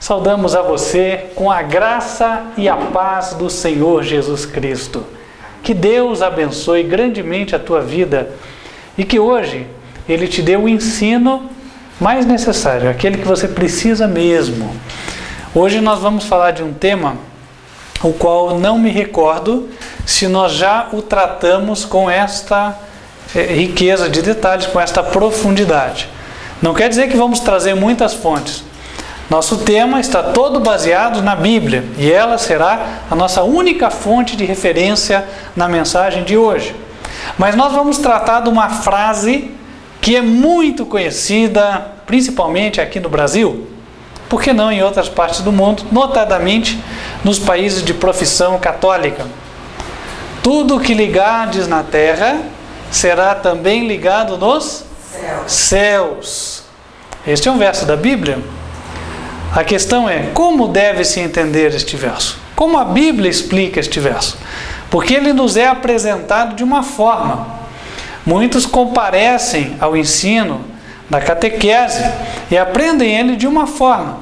Saudamos a você com a graça e a paz do Senhor Jesus Cristo. Que Deus abençoe grandemente a tua vida e que hoje Ele te dê o ensino mais necessário, aquele que você precisa mesmo. Hoje nós vamos falar de um tema o qual não me recordo se nós já o tratamos com esta riqueza de detalhes, com esta profundidade. Não quer dizer que vamos trazer muitas fontes. Nosso tema está todo baseado na Bíblia e ela será a nossa única fonte de referência na mensagem de hoje. Mas nós vamos tratar de uma frase que é muito conhecida, principalmente aqui no Brasil, por que não em outras partes do mundo, notadamente nos países de profissão católica. Tudo que ligardes na terra será também ligado nos céus. Este é um verso da Bíblia. A questão é, como deve-se entender este verso? Como a Bíblia explica este verso? Porque ele nos é apresentado de uma forma. Muitos comparecem ao ensino da catequese e aprendem ele de uma forma.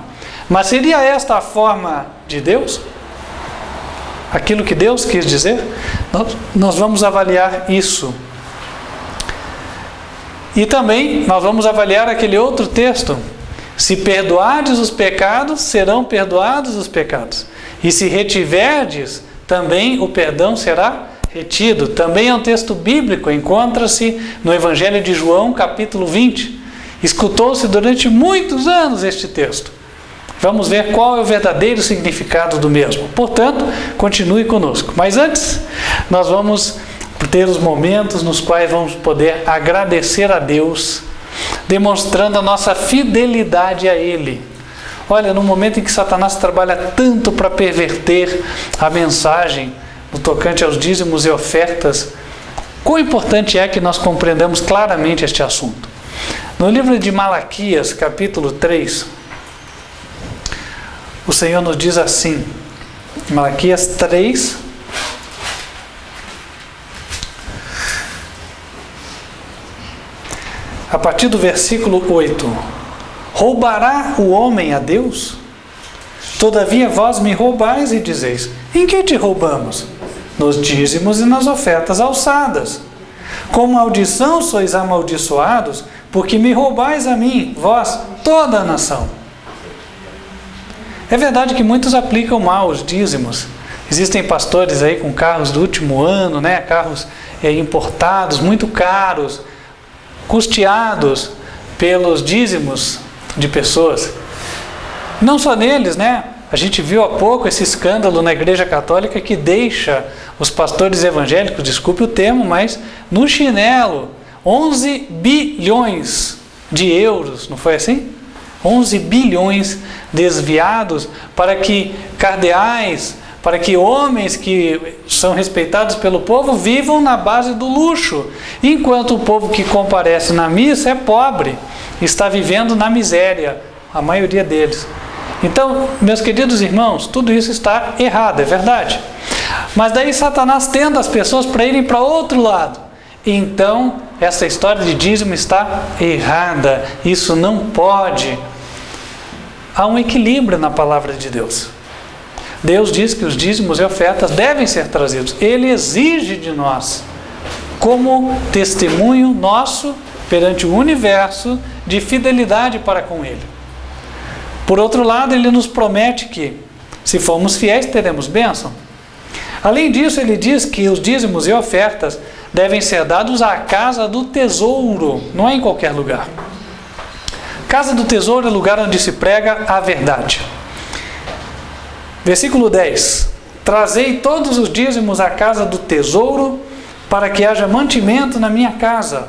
Mas seria esta a forma de Deus? Aquilo que Deus quis dizer? Nós vamos avaliar isso. E também nós vamos avaliar aquele outro texto. Se perdoardes os pecados, serão perdoados os pecados. E se retiverdes, também o perdão será retido. Também é um texto bíblico, encontra-se no Evangelho de João, capítulo 20. Escutou-se durante muitos anos este texto. Vamos ver qual é o verdadeiro significado do mesmo. Portanto, continue conosco. Mas antes, nós vamos ter os momentos nos quais vamos poder agradecer a Deus, demonstrando a nossa fidelidade a Ele. Olha, no momento em que Satanás trabalha tanto para perverter a mensagem no tocante aos dízimos e ofertas, quão importante é que nós compreendamos claramente este assunto. No livro de Malaquias, capítulo 3, o Senhor nos diz assim, Malaquias 3, a partir do versículo 8. Roubará o homem a Deus? Todavia vós me roubais e dizeis, em que te roubamos? Nos dízimos e nas ofertas alçadas. Com maldição sois amaldiçoados, porque me roubais a mim, vós, toda a nação. É verdade que muitos aplicam mal os dízimos. Existem pastores aí com carros do último ano, carros importados, muito caros, custeados pelos dízimos de pessoas. Não só neles, A gente viu há pouco esse escândalo na Igreja Católica que deixa os pastores evangélicos, desculpe o termo, mas no chinelo, 11 bilhões de euros, não foi assim? 11 bilhões desviados para que cardeais, para que homens que são respeitados pelo povo vivam na base do luxo, enquanto o povo que comparece na missa é pobre, está vivendo na miséria, a maioria deles. Então, meus queridos irmãos, tudo isso está errado, é verdade. Mas daí Satanás tenta as pessoas para irem para outro lado. Então, essa história de dízimo está errada, isso não pode. Há um equilíbrio na palavra de Deus. Deus diz que os dízimos e ofertas devem ser trazidos. Ele exige de nós, como testemunho nosso perante o universo, de fidelidade para com Ele. Por outro lado, Ele nos promete que, se formos fiéis, teremos bênção. Além disso, Ele diz que os dízimos e ofertas devem ser dados à casa do tesouro, não é em qualquer lugar. Casa do tesouro é o lugar onde se prega a verdade. Versículo 10. Trazei todos os dízimos à casa do tesouro, para que haja mantimento na minha casa.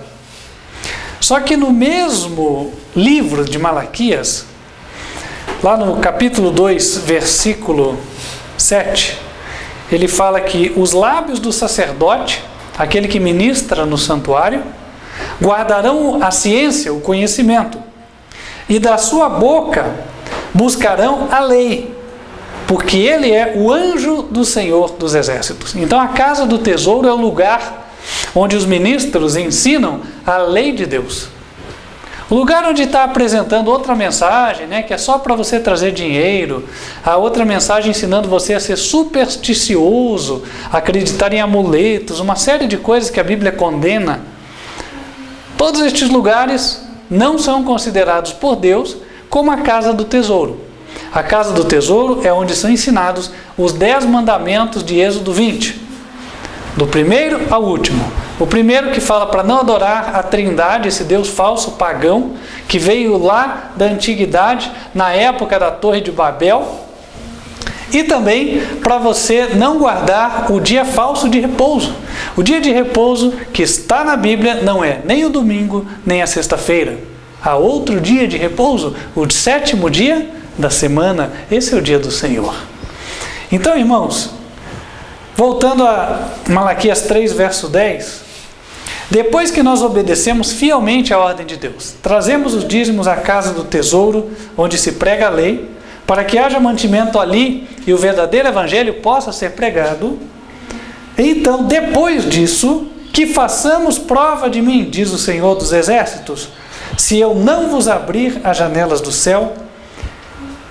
Só que no mesmo livro de Malaquias, lá no capítulo 2, versículo 7, ele fala que os lábios do sacerdote, aquele que ministra no santuário, guardarão a ciência, o conhecimento, e da sua boca buscarão a lei, porque ele é o anjo do Senhor dos Exércitos. Então a casa do tesouro é o lugar onde os ministros ensinam a lei de Deus. O lugar onde está apresentando outra mensagem, né, que é só para você trazer dinheiro, a outra mensagem ensinando você a ser supersticioso, acreditar em amuletos, uma série de coisas que a Bíblia condena. Todos estes lugares não são considerados por Deus como a casa do tesouro. A casa do tesouro é onde são ensinados os 10 mandamentos de Êxodo 20, do primeiro ao último. O primeiro que fala para não adorar a Trindade, esse Deus falso pagão, que veio lá da antiguidade, na época da Torre de Babel. E também para você não guardar o dia falso de repouso. O dia de repouso que está na Bíblia não é nem o domingo, nem a sexta-feira. Há outro dia de repouso, o 7º dia da semana. Esse é o dia do Senhor. Então, irmãos, voltando a Malaquias 3, verso 10, depois que nós obedecemos fielmente a ordem de Deus, trazemos os dízimos à casa do tesouro, onde se prega a lei, para que haja mantimento ali e o verdadeiro evangelho possa ser pregado. Então, depois disso, que façamos prova de mim, diz o Senhor dos Exércitos, se eu não vos abrir as janelas do céu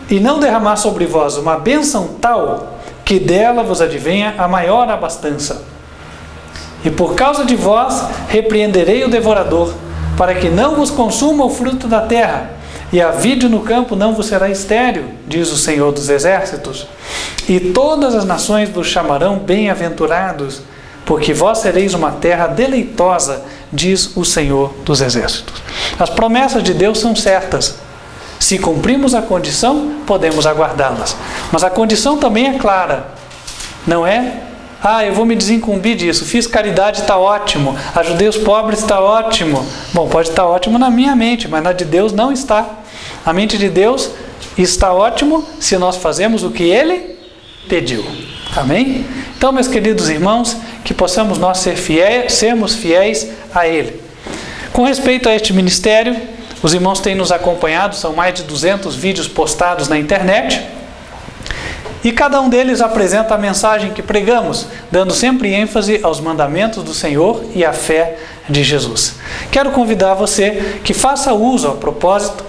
e não derramar sobre vós uma bênção tal que dela vos advenha a maior abastança. E por causa de vós repreenderei o devorador, para que não vos consuma o fruto da terra, e a vide no campo não vos será estéril, diz o Senhor dos Exércitos. E todas as nações vos chamarão bem-aventurados, porque vós sereis uma terra deleitosa, diz o Senhor dos Exércitos. As promessas de Deus são certas. Se cumprimos a condição, podemos aguardá-las. Mas a condição também é clara. Não é, eu vou me desincumbir disso. Fiz caridade, está ótimo. Ajudei os pobres, está ótimo. Bom, pode estar ótimo na minha mente, mas na de Deus não está. A mente de Deus está ótimo se nós fazemos o que Ele pediu. Amém? Então, meus queridos irmãos, que possamos nós sermos fiéis a Ele. Com respeito a este ministério, os irmãos têm nos acompanhado, são mais de 200 vídeos postados na internet, e cada um deles apresenta a mensagem que pregamos, dando sempre ênfase aos mandamentos do Senhor e à fé de Jesus. Quero convidar você que faça uso, a propósito,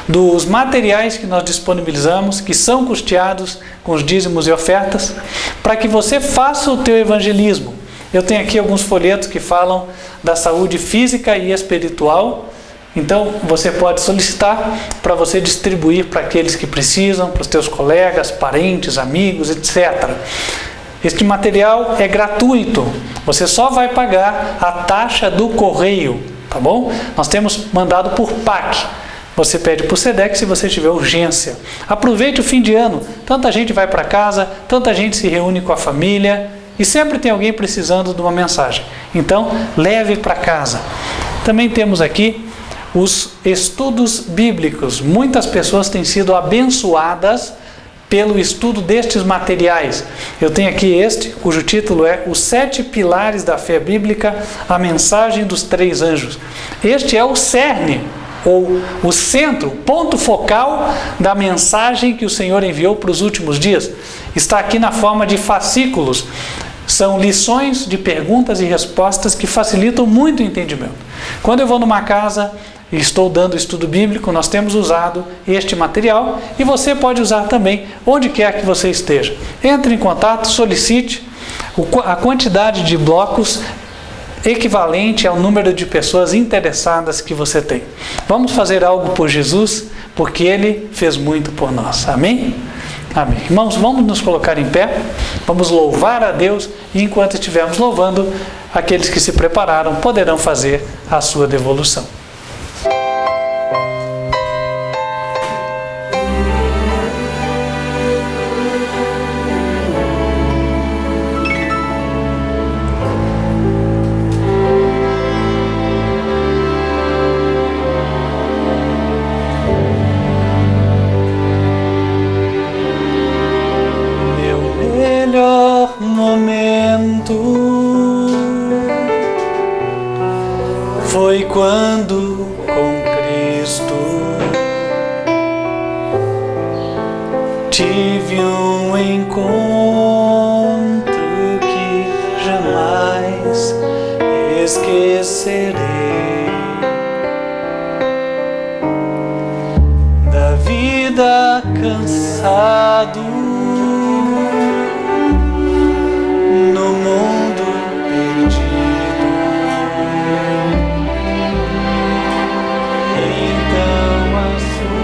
dos materiais que nós disponibilizamos, que são custeados com os dízimos e ofertas, para que você faça o teu evangelismo. Eu tenho aqui alguns folhetos que falam da saúde física e espiritual. Então, você pode solicitar para você distribuir para aqueles que precisam, para os teus colegas, parentes, amigos, etc. Este material é gratuito. Você só vai pagar a taxa do correio, tá bom? Nós temos mandado por PAC. Você pede por SEDEX se você tiver urgência. Aproveite o fim de ano. Tanta gente vai para casa, tanta gente se reúne com a família e sempre tem alguém precisando de uma mensagem. Então, leve para casa. Também temos aqui os estudos bíblicos. Muitas pessoas têm sido abençoadas pelo estudo destes materiais. Eu tenho aqui este, cujo título é Os 7 Pilares da Fé Bíblica, a Mensagem dos 3 Anjos. Este é o cerne, ou o centro, ponto focal da mensagem que o Senhor enviou para os últimos dias. Está aqui na forma de fascículos. São lições de perguntas e respostas que facilitam muito o entendimento. Quando eu vou numa casa e estou dando estudo bíblico, nós temos usado este material e você pode usar também onde quer que você esteja. Entre em contato, solicite. A quantidade de blocos equivalente ao número de pessoas interessadas que você tem. Vamos fazer algo por Jesus, porque Ele fez muito por nós. Amém? Amém. Irmãos, vamos nos colocar em pé, vamos louvar a Deus e enquanto estivermos louvando, aqueles que se prepararam poderão fazer a sua devolução. Foi quando com Cristo tive um encontro que jamais esquecerei. dia cansado no mundo perdido, então a sua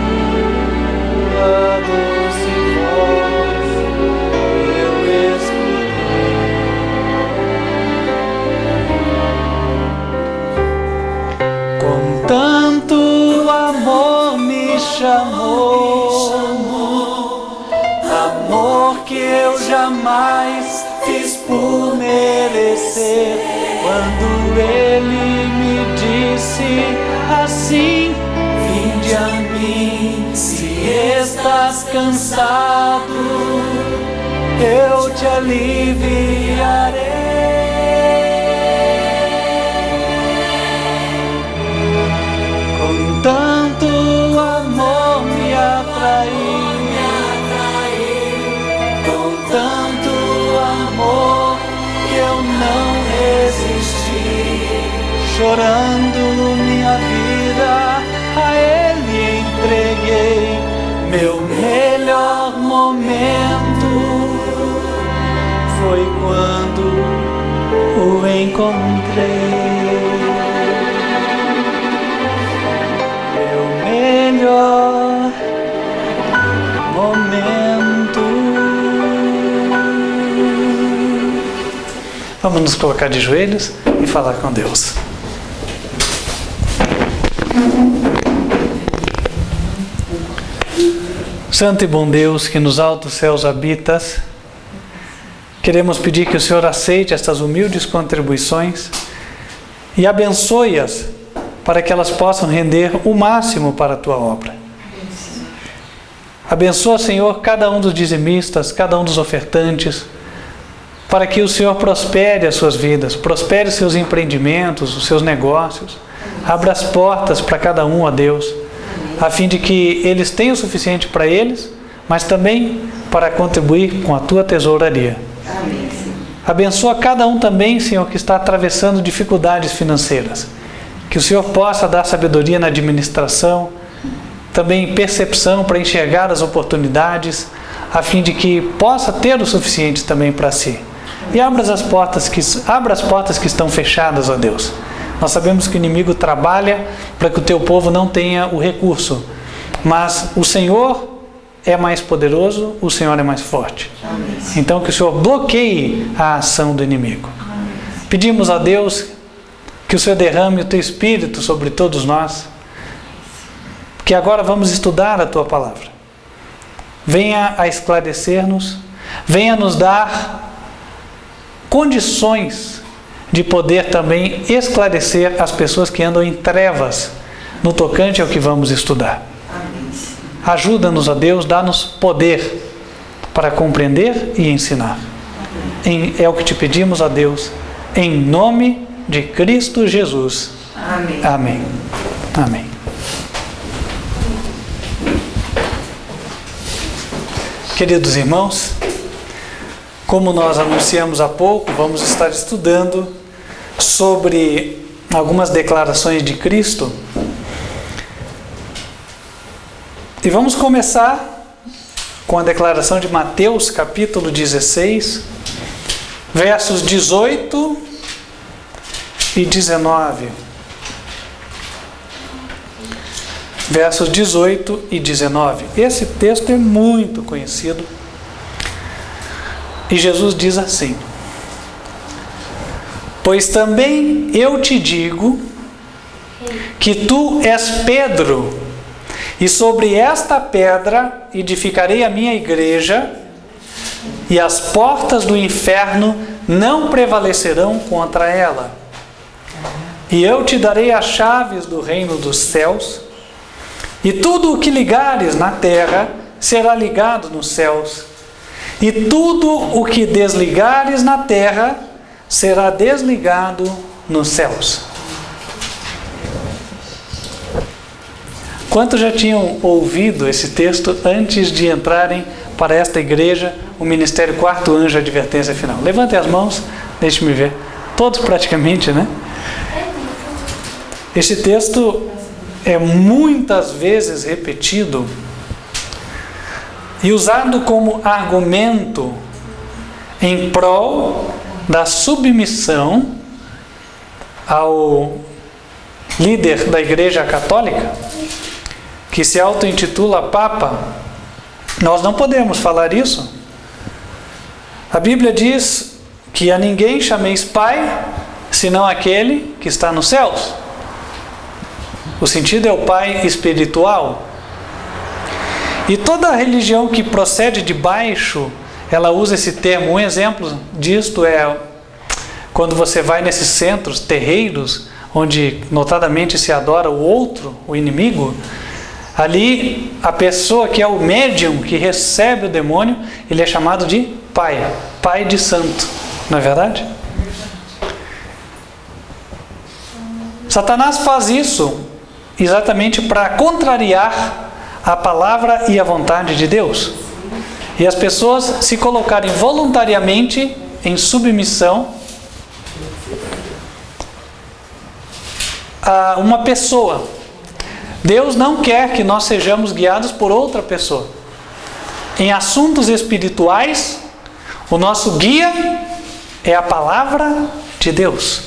doce voz eu escutei. Com tanto amor me chamou, amor que eu jamais fiz por merecer. Quando Ele me disse assim: vinde a mim, se estás cansado, eu te aliviarei. Com tanto amor me atraiu, com tanto amor que eu não resisti, chorando minha vida a Ele entreguei. Meu melhor momento foi quando o encontrei. Meu melhor momento. Vamos nos colocar de joelhos e falar com Deus. Santo e bom Deus, que nos altos céus habitas, queremos pedir que o Senhor aceite estas humildes contribuições e abençoe-as para que elas possam render o máximo para a Tua obra. Abençoa, Senhor, cada um dos dizimistas, cada um dos ofertantes, para que o Senhor prospere as suas vidas, prospere os seus empreendimentos, os seus negócios, abra as portas para cada um, ó Deus, a fim de que eles tenham o suficiente para eles, mas também para contribuir com a Tua tesouraria. Amém. Abençoa cada um também, Senhor, que está atravessando dificuldades financeiras. Que o Senhor possa dar sabedoria na administração, também percepção para enxergar as oportunidades, a fim de que possa ter o suficiente também para si. E abra as portas que estão fechadas, ó Deus. Nós sabemos que o inimigo trabalha para que o Teu povo não tenha o recurso, mas o Senhor é mais poderoso, o Senhor é mais forte. Então que o Senhor bloqueie a ação do inimigo. Pedimos a Deus que o Senhor derrame o Teu Espírito sobre todos nós, que agora vamos estudar a Tua Palavra. Venha a esclarecer-nos, venha nos dar condições de poder também esclarecer as pessoas que andam em trevas no tocante ao que vamos estudar. Ajuda-nos, ó Deus, dá-nos poder para compreender e ensinar. É o que te pedimos, ó Deus, em nome de Cristo Jesus. Amém. Amém. Amém. Queridos irmãos, como nós anunciamos há pouco, vamos estar estudando sobre algumas declarações de Cristo. E vamos começar com a declaração de Mateus, capítulo 16, versos 18 e 19. Versos 18 e 19. Esse texto é muito conhecido. E Jesus diz assim: pois também eu te digo que tu és Pedro, e sobre esta pedra edificarei a minha igreja, e as portas do inferno não prevalecerão contra ela. E eu te darei as chaves do reino dos céus, e tudo o que ligares na terra será ligado nos céus, e tudo o que desligares na terra será desligado nos céus. Quantos já tinham ouvido esse texto antes de entrarem para esta igreja, o Ministério Quarto Anjo Advertência Final? Levantem as mãos, deixe-me ver. Todos praticamente, né? Este texto é muitas vezes repetido e usado como argumento em prol da submissão ao líder da Igreja Católica, que se auto-intitula Papa, nós não podemos falar isso. A Bíblia diz que a ninguém chameis Pai, senão aquele que está nos céus. O sentido é o Pai espiritual. E toda religião que procede de baixo, ela usa esse termo. Um exemplo disto é quando você vai nesses centros, terreiros, onde notadamente se adora o outro, o inimigo. Ali, a pessoa que é o médium, que recebe o demônio, ele é chamado de Pai, Pai de Santo, não é verdade? Satanás faz isso exatamente para contrariar a palavra e a vontade de Deus. E as pessoas se colocarem voluntariamente em submissão a uma pessoa. Deus não quer que nós sejamos guiados por outra pessoa. Em assuntos espirituais, o nosso guia é a palavra de Deus.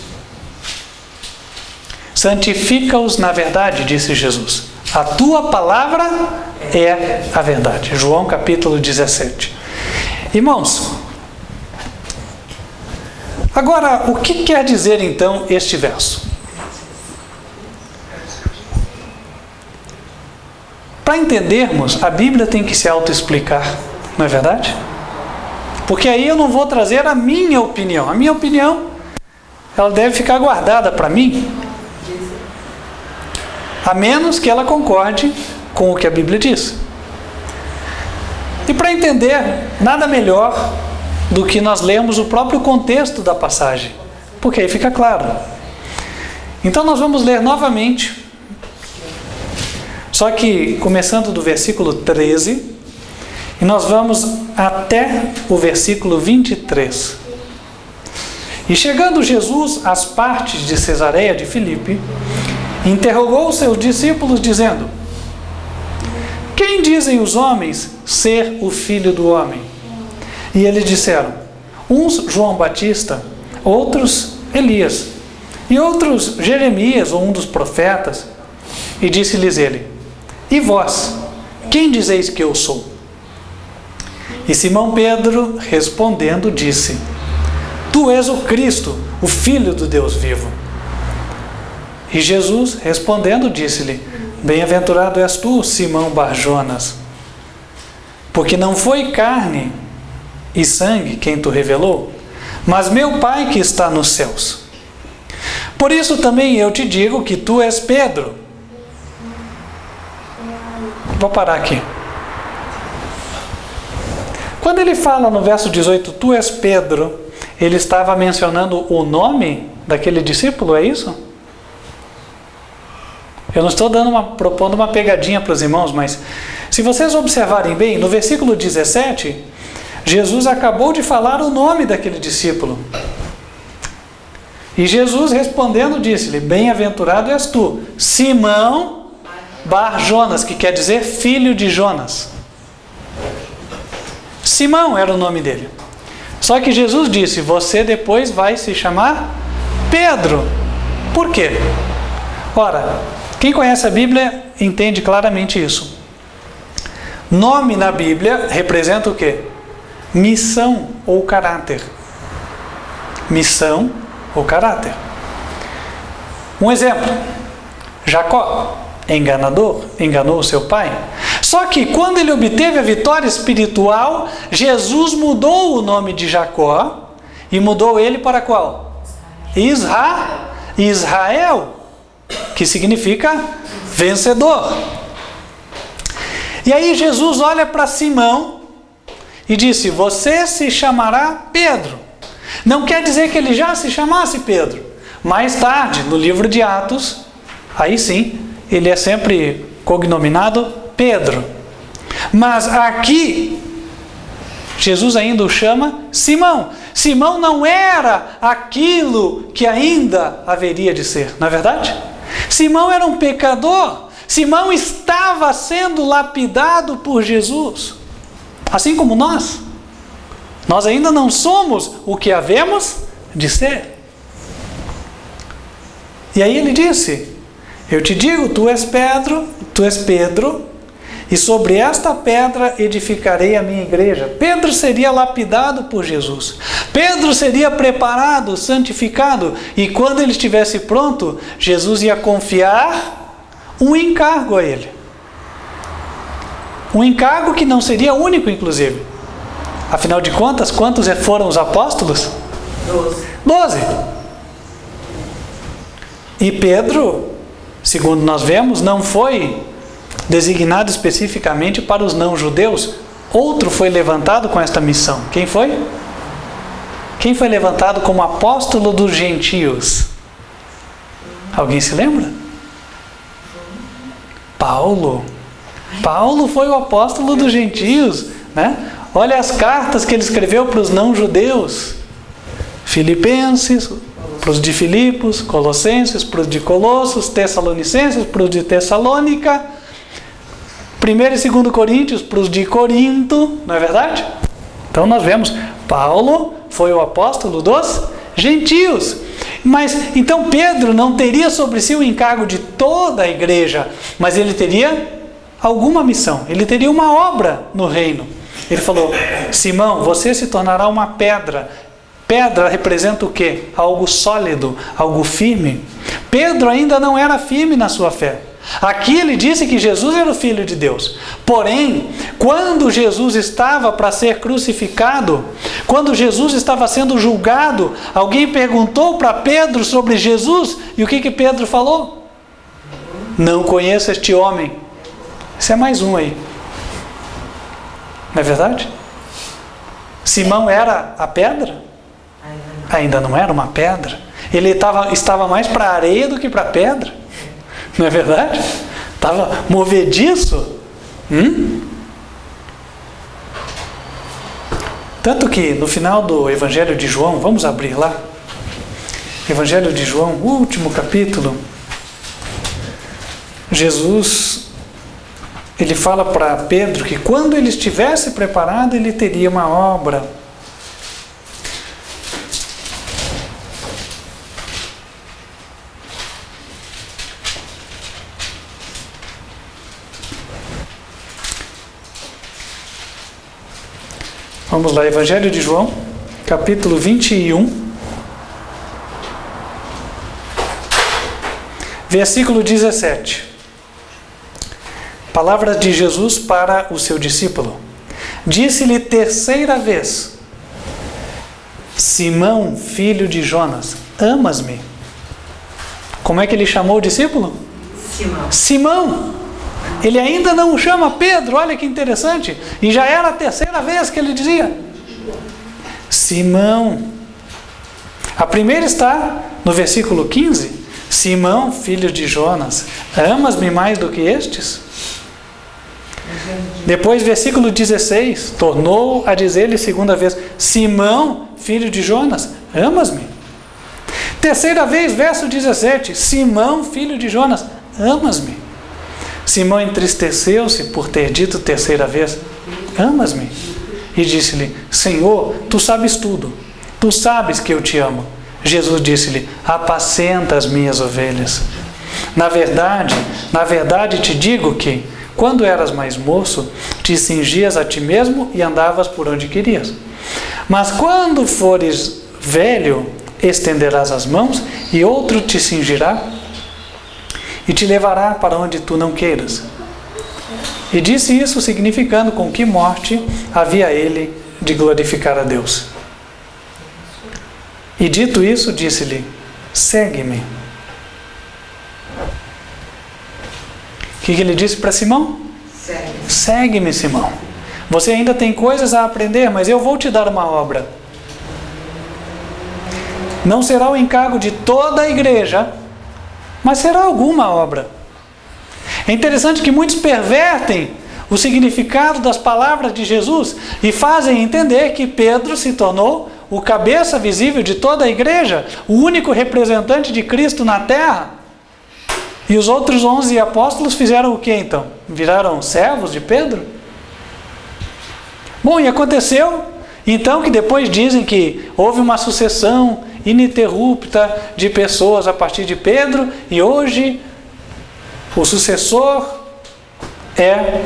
Santifica-os na verdade, disse Jesus. A tua palavra é a verdade. João capítulo 17. Irmãos, agora, o que quer dizer então este verso? Para entendermos, a Bíblia tem que se autoexplicar, não é verdade? Porque aí eu não vou trazer a minha opinião. A minha opinião, ela deve ficar guardada para mim, a menos que ela concorde com o que a Bíblia diz. E para entender, nada melhor do que nós lermos o próprio contexto da passagem, porque aí fica claro. Então nós vamos ler novamente, só que começando do versículo 13, e nós vamos até o versículo 23. E chegando Jesus às partes de Cesareia de Filipe, interrogou os seus discípulos, dizendo: quem dizem os homens ser o Filho do Homem? E eles disseram: uns João Batista, outros Elias, e outros Jeremias ou um dos profetas. E disse-lhes ele: e vós, quem dizeis que eu sou? E Simão Pedro, respondendo, disse: tu és o Cristo, o Filho do Deus vivo. E Jesus, respondendo, disse-lhe: bem-aventurado és tu, Simão Bar-Jonas, porque não foi carne e sangue quem tu revelou, mas meu Pai que está nos céus. Por isso também eu te digo que tu és Pedro. Vou parar aqui. Quando ele fala no verso 18, tu és Pedro, ele estava mencionando o nome daquele discípulo, é isso? Eu não estou propondo uma pegadinha para os irmãos, mas se vocês observarem bem, no versículo 17, Jesus acabou de falar o nome daquele discípulo. E Jesus respondendo disse-lhe: bem-aventurado és tu, Simão Bar-Jonas, que quer dizer filho de Jonas. Simão era o nome dele. Só que Jesus disse: você depois vai se chamar Pedro. Por quê? Ora, quem conhece a Bíblia entende claramente isso. Nome na Bíblia representa o quê? Missão ou caráter. Missão ou caráter. Um exemplo: Jacó, enganador, enganou o seu pai. Só que quando ele obteve a vitória espiritual, Jesus mudou o nome de Jacó e mudou ele para qual? Israel, que significa vencedor. E aí Jesus olha para Simão e disse: você se chamará Pedro. Não quer dizer que ele já se chamasse Pedro. Mais tarde, no livro de Atos, aí sim, ele é sempre cognominado Pedro. Mas aqui, Jesus ainda o chama Simão. Simão não era aquilo que ainda haveria de ser, não é verdade? Simão era um pecador. Simão estava sendo lapidado por Jesus. Assim como nós. Nós ainda não somos o que havemos de ser. E aí ele disse: eu te digo, tu és Pedro, e sobre esta pedra edificarei a minha igreja. Pedro seria lapidado por Jesus. Pedro seria preparado, santificado, e quando ele estivesse pronto, Jesus ia confiar um encargo a ele. Um encargo que não seria único, inclusive. Afinal de contas, quantos foram os apóstolos? 12. E Pedro, segundo nós vemos, não foi designado especificamente para os não-judeus. Outro foi levantado com esta missão. Quem foi? Quem foi levantado como apóstolo dos gentios? Alguém se lembra? Paulo. Paulo foi o apóstolo dos gentios, né? Olha as cartas que ele escreveu para os não-judeus. Filipenses, para os de Filipos, Colossenses, para os de Colossos, Tessalonicenses, para os de Tessalônica, 1 e 2 Coríntios, para os de Corinto, não é verdade? Então nós vemos, Paulo foi o apóstolo dos gentios. Mas, então Pedro não teria sobre si o encargo de toda a igreja, mas ele teria alguma missão, ele teria uma obra no reino. Ele falou: Simão, você se tornará uma pedra. Pedra representa o quê? Algo sólido, algo firme. Pedro ainda não era firme na sua fé. Aqui ele disse que Jesus era o Filho de Deus. Porém, quando Jesus estava para ser crucificado, quando Jesus estava sendo julgado, alguém perguntou para Pedro sobre Jesus, e o que Pedro falou? Não conheço este homem. Esse é mais um aí. Não é verdade? Simão era a pedra? Ainda não era uma pedra. Ele estava mais para a areia do que para a pedra. Não é verdade? Estava movediço. Tanto que no final do Evangelho de João, vamos abrir lá. Evangelho de João, último capítulo. Jesus, ele fala para Pedro que quando ele estivesse preparado, ele teria uma obra. Vamos lá, Evangelho de João, capítulo 21, versículo 17. Palavras de Jesus para o seu discípulo. Disse-lhe terceira vez: Simão, filho de Jonas, amas-me? Como é que ele chamou o discípulo? Simão. Ele ainda não o chama Pedro, olha que interessante. E já era a terceira vez que ele dizia: Simão. A primeira está no versículo 15. Simão, filho de Jonas, amas-me mais do que estes? Depois, versículo 16, tornou a dizer-lhe segunda vez: Simão, filho de Jonas, amas-me? Terceira vez, verso 17, Simão, filho de Jonas, amas-me? Simão entristeceu-se por ter dito terceira vez: amas-me? E disse-lhe: Senhor, tu sabes tudo, tu sabes que eu te amo. Jesus disse-lhe: apacenta as minhas ovelhas. Na verdade te digo que, quando eras mais moço, te cingias a ti mesmo e andavas por onde querias. Mas quando fores velho, estenderás as mãos e outro te cingirá e te levará para onde tu não queiras. E disse isso significando com que morte havia ele de glorificar a Deus. E dito isso, disse-lhe: segue-me. O que ele disse para Simão? Segue-me, Simão. Você ainda tem coisas a aprender, mas eu vou te dar uma obra. Não será o encargo de toda a igreja, mas será alguma obra. É interessante que muitos pervertem o significado das palavras de Jesus e fazem entender que Pedro se tornou o cabeça visível de toda a igreja, o único representante de Cristo na terra. E os outros 11 apóstolos fizeram o que então? Viraram servos de Pedro? Bom, e aconteceu então que depois dizem que houve uma sucessão ininterrupta de pessoas a partir de Pedro, e hoje o sucessor é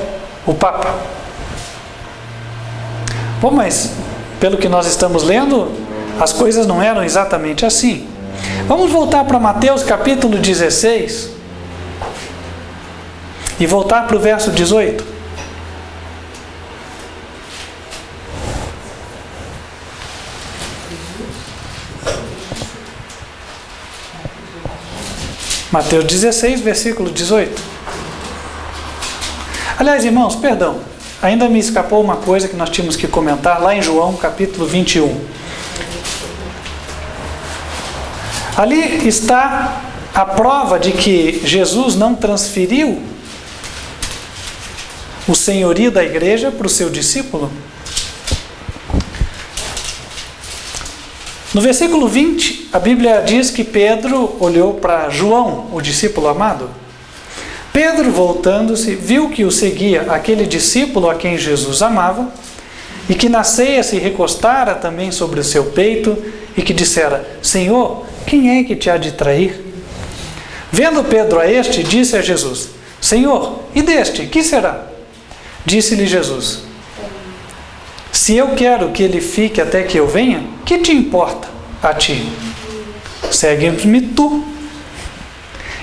o Papa. Bom, mas pelo que nós estamos lendo, as coisas não eram exatamente assim. Vamos voltar para Mateus capítulo 16 e voltar para o verso 18. Mateus 16, versículo 18. Aliás, irmãos, perdão, ainda me escapou uma coisa que nós tínhamos que comentar lá em João capítulo 21. Ali está a prova de que Jesus não transferiu o senhorio da igreja para o seu discípulo. No versículo 20, a Bíblia diz que Pedro olhou para João, o discípulo amado. Pedro, voltando-se, viu que o seguia aquele discípulo a quem Jesus amava, e que na ceia se recostara também sobre o seu peito, e que dissera: Senhor, quem é que te há de trair? Vendo Pedro a este, disse a Jesus: Senhor, e deste, que será? Disse-lhe Jesus: se eu quero que ele fique até que eu venha, que te importa a ti? Segue-me tu.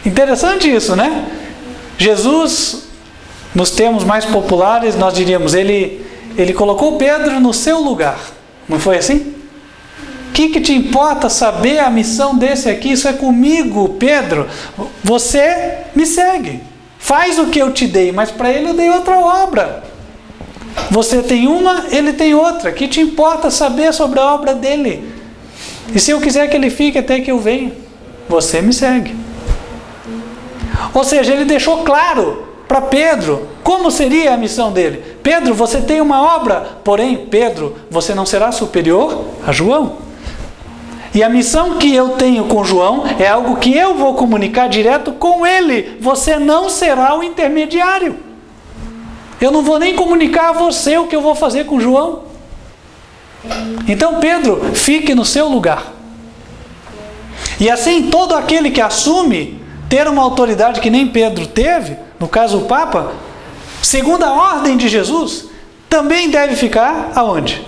Interessante isso, né? Jesus, nos termos mais populares, nós diríamos, ele colocou Pedro no seu lugar. Não foi assim? O que te importa saber a missão desse aqui? Isso é comigo, Pedro. Você me segue. Faz o que eu te dei, mas para ele eu dei outra obra. Você tem uma, ele tem outra. O que te importa saber sobre a obra dele? E se eu quiser que ele fique até que eu venha, você me segue. Ou seja, ele deixou claro para Pedro como seria a missão dele. Pedro, você tem uma obra, porém, Pedro, você não será superior a João. E a missão que eu tenho com João é algo que eu vou comunicar direto com ele. Você não será o intermediário. Eu não vou nem comunicar a você o que eu vou fazer com João. Então, Pedro, fique no seu lugar. E assim, todo aquele que assume ter uma autoridade que nem Pedro teve, no caso o Papa, segundo a ordem de Jesus, também deve ficar aonde?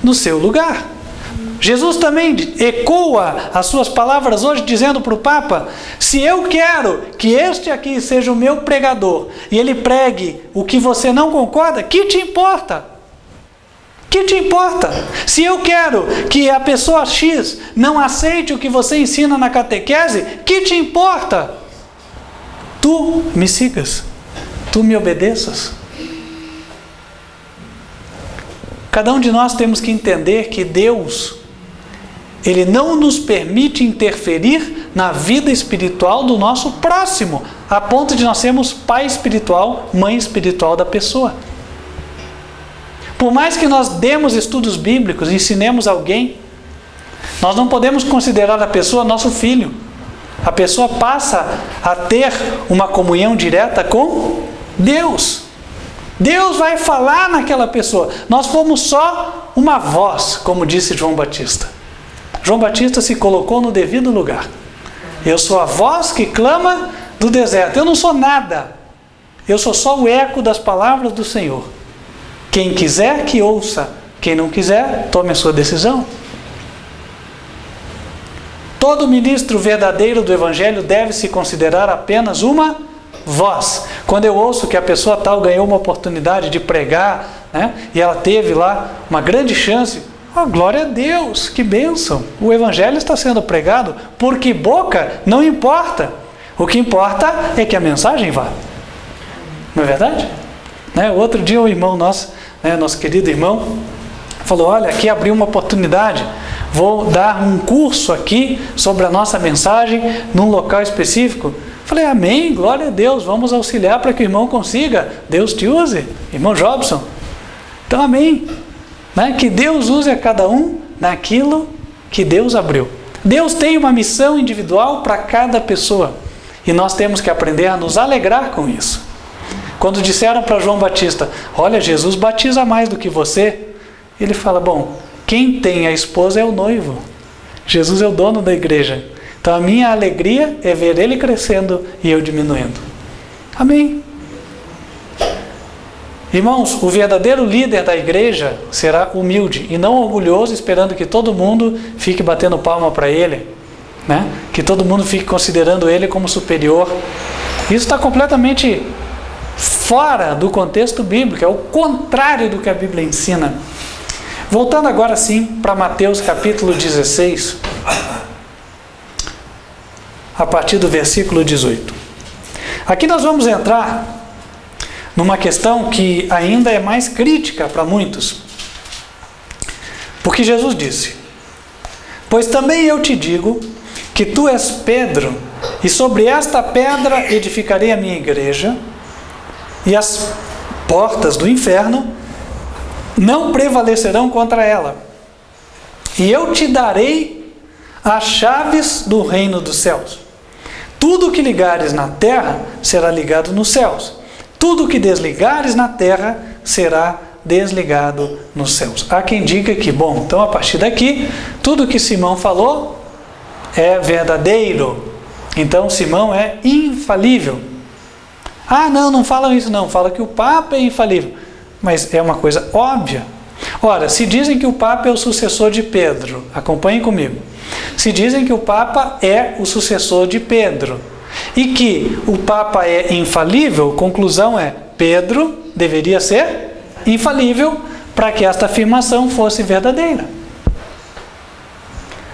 No seu lugar. Jesus também ecoa as suas palavras hoje dizendo para o Papa: se eu quero que este aqui seja o meu pregador e ele pregue o que você não concorda, que te importa? Que te importa? Se eu quero que a pessoa X não aceite o que você ensina na catequese, que te importa? Tu me sigas, tu me obedeças. Cada um de nós temos que entender que Deus, Ele não nos permite interferir na vida espiritual do nosso próximo, a ponto de nós sermos pai espiritual, mãe espiritual da pessoa. Por mais que nós demos estudos bíblicos, ensinemos alguém, nós não podemos considerar a pessoa nosso filho. A pessoa passa a ter uma comunhão direta com Deus. Deus vai falar naquela pessoa. Nós fomos só uma voz, como disse João Batista. João Batista se colocou no devido lugar. Eu sou a voz que clama do deserto. Eu não sou nada. Eu sou só o eco das palavras do Senhor. Quem quiser que ouça. Quem não quiser, tome a sua decisão. Todo ministro verdadeiro do Evangelho deve se considerar apenas uma voz. Quando eu ouço que a pessoa tal ganhou uma oportunidade de pregar, né, e ela teve lá uma grande chance, oh, glória a Deus, que bênção! O Evangelho está sendo pregado, porque boca não importa. O que importa é que a mensagem vá. Não é verdade? Né? Outro dia um irmão nosso, né, nosso querido irmão, falou: olha, aqui abriu uma oportunidade, vou dar um curso aqui sobre a nossa mensagem num local específico. Falei: amém, glória a Deus, vamos auxiliar para que o irmão consiga. Deus te use, irmão Jobson. Então, amém. Né? Que Deus use a cada um naquilo que Deus abriu. Deus tem uma missão individual para cada pessoa. E nós temos que aprender a nos alegrar com isso. Quando disseram para João Batista, olha, Jesus batiza mais do que você, ele fala, bom, quem tem a esposa é o noivo. Jesus é o dono da igreja. Então a minha alegria é ver ele crescendo e eu diminuindo. Amém. Irmãos, o verdadeiro líder da igreja será humilde e não orgulhoso, esperando que todo mundo fique batendo palma para ele, né? Que todo mundo fique considerando ele como superior. Isso está completamente fora do contexto bíblico, é o contrário do que a Bíblia ensina. Voltando agora sim para Mateus capítulo 16, a partir do versículo 18. Aqui nós vamos entrar numa questão que ainda é mais crítica para muitos. Porque Jesus disse, pois também eu te digo que tu és Pedro, e sobre esta pedra edificarei a minha igreja, e as portas do inferno não prevalecerão contra ela. E eu te darei as chaves do reino dos céus. Tudo que ligares na terra será ligado nos céus. Tudo que desligares na terra será desligado nos céus. Há quem diga que, bom, então a partir daqui, tudo que Simão falou é verdadeiro. Então Simão é infalível. Ah, não falam isso não. Fala que o Papa é infalível. Mas é uma coisa óbvia. Ora, se dizem que o Papa é o sucessor de Pedro, acompanhem comigo. Se dizem que o Papa é o sucessor de Pedro e que o Papa é infalível, conclusão é, Pedro deveria ser infalível para que esta afirmação fosse verdadeira.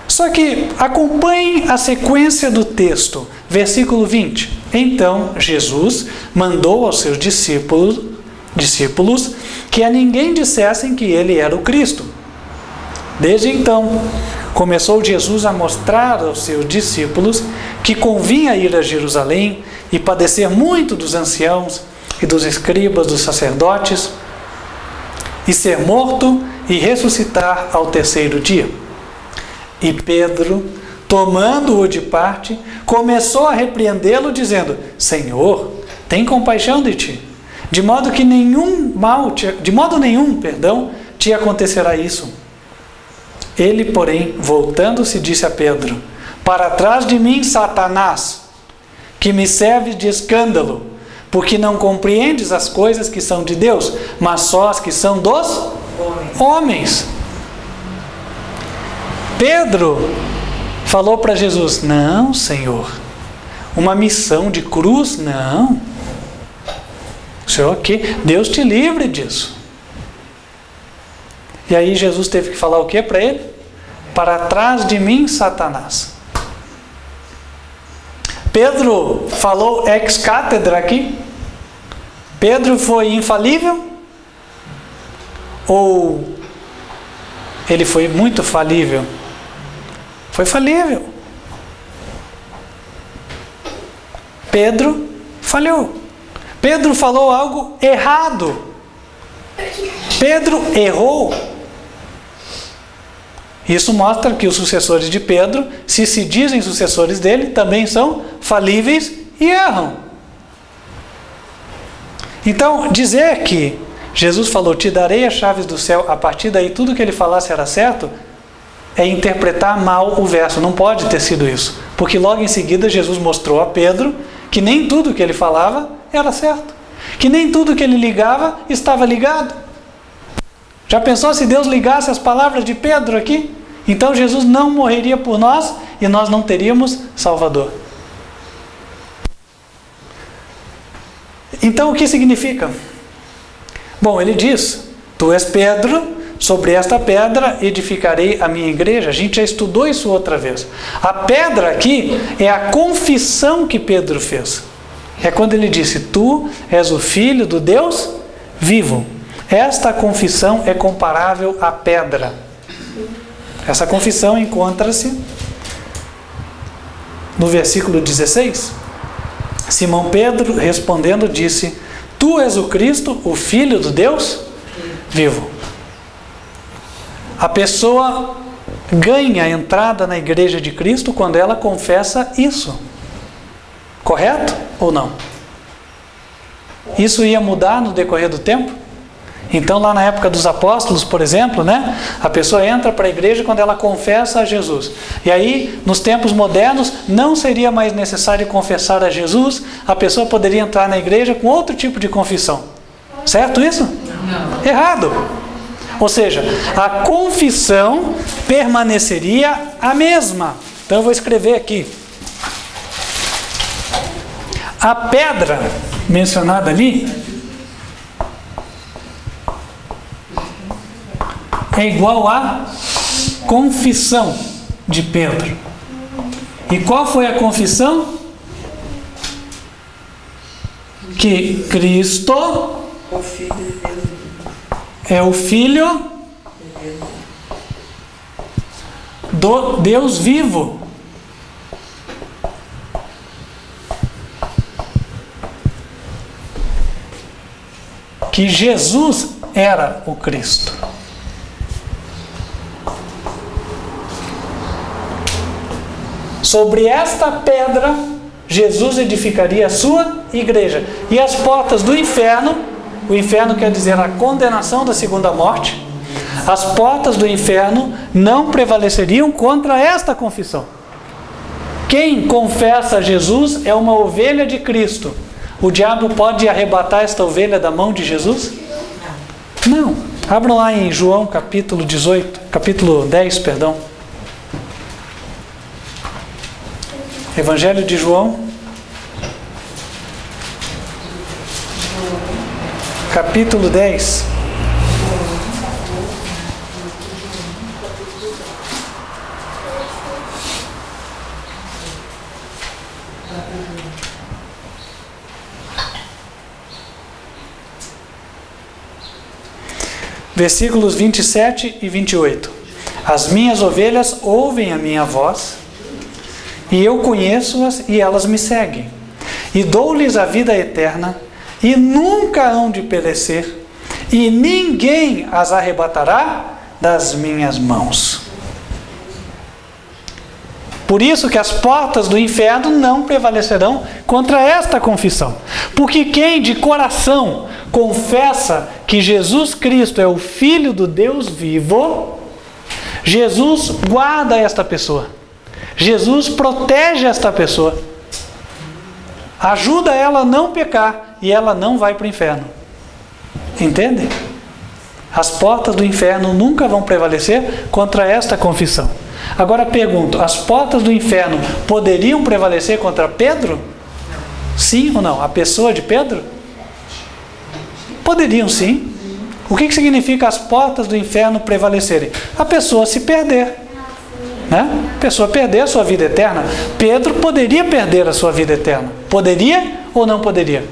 Só que acompanhem a sequência do texto, versículo 20. Então Jesus mandou aos seus discípulos que a ninguém dissessem que ele era o Cristo. Desde então, começou Jesus a mostrar aos seus discípulos que convinha ir a Jerusalém e padecer muito dos anciãos e dos escribas, dos sacerdotes, e ser morto e ressuscitar ao terceiro dia. E Pedro, tomando-o de parte, começou a repreendê-lo, dizendo, Senhor, tem compaixão de ti, de modo nenhum te acontecerá isso. Ele, porém, voltando-se, disse a Pedro, para trás de mim, Satanás, que me serves de escândalo, porque não compreendes as coisas que são de Deus, mas só as que são dos homens. Pedro falou para Jesus, não, Senhor, uma missão de cruz, não. Senhor, que Deus te livre disso. E aí Jesus teve que falar o que para ele? Para trás de mim, Satanás. Pedro falou ex cátedra aqui? Pedro foi infalível? Ou ele foi muito falível? Foi falível. Pedro falhou. Pedro falou algo errado. Pedro errou. Isso mostra que os sucessores de Pedro, se dizem sucessores dele, também são falíveis e erram. Então, dizer que Jesus falou, te darei as chaves do céu, a partir daí tudo que ele falasse era certo, é interpretar mal o verso. Não pode ter sido isso. Porque logo em seguida Jesus mostrou a Pedro que nem tudo que ele falava era certo. Que nem tudo que ele ligava estava ligado. Já pensou se Deus ligasse as palavras de Pedro aqui? Então Jesus não morreria por nós e nós não teríamos Salvador. Então o que significa? Bom, ele diz, tu és Pedro, sobre esta pedra edificarei a minha igreja. A gente já estudou isso outra vez. A pedra aqui é a confissão que Pedro fez. É quando ele disse, tu és o Filho do Deus vivo. Esta confissão é comparável à pedra. Essa confissão encontra-se no versículo 16. Simão Pedro, respondendo, disse, tu és o Cristo, o Filho do Deus vivo. A pessoa ganha a entrada na igreja de Cristo quando ela confessa isso. Correto ou não? isso ia mudar no decorrer do tempo? Então, lá na época dos apóstolos, por exemplo, né, a pessoa entra para a igreja quando ela confessa a Jesus. E aí, nos tempos modernos, não seria mais necessário confessar a Jesus, a pessoa poderia entrar na igreja com outro tipo de confissão. Certo isso? Não. Errado. Ou seja, a confissão permaneceria a mesma. Então, eu vou escrever aqui. A pedra mencionada ali é igual à confissão de Pedro. E qual foi a confissão? Que Cristo é o Filho do Deus vivo. Que Jesus era o Cristo. Sobre esta pedra, Jesus edificaria a sua igreja. E as portas do inferno, o inferno quer dizer a condenação da segunda morte, as portas do inferno não prevaleceriam contra esta confissão. Quem confessa Jesus é uma ovelha de Cristo. O diabo pode arrebatar esta ovelha da mão de Jesus? Não. Abram lá em João capítulo 10, perdão. Evangelho de João, capítulo 10. Versículos 27 e 28. As minhas ovelhas ouvem a minha voz, e eu conheço-as e elas me seguem. E dou-lhes a vida eterna, e nunca hão de perecer, e ninguém as arrebatará das minhas mãos. Por isso que as portas do inferno não prevalecerão contra esta confissão. Porque quem de coração confessa que Jesus Cristo é o Filho do Deus vivo, Jesus guarda esta pessoa. Jesus protege esta pessoa. Ajuda ela a não pecar e ela não vai para o inferno. Entende? As portas do inferno nunca vão prevalecer contra esta confissão. Agora pergunto, as portas do inferno poderiam prevalecer contra Pedro? Sim ou não? A pessoa de Pedro? Poderiam sim. O que significa as portas do inferno prevalecerem? A pessoa se perder. Né? A pessoa perder a sua vida eterna. Pedro poderia perder a sua vida eterna. Poderia ou não poderia?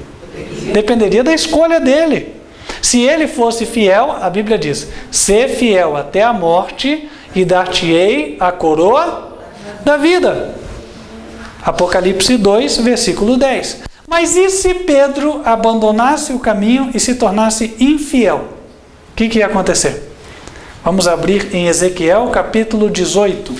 Dependeria da escolha dele. Se ele fosse fiel, a Bíblia diz: ser fiel até a morte e dar-te-ei a coroa da vida. Apocalipse 2, versículo 10. Mas e se Pedro abandonasse o caminho e se tornasse infiel? O que ia acontecer? Vamos abrir em Ezequiel capítulo 18.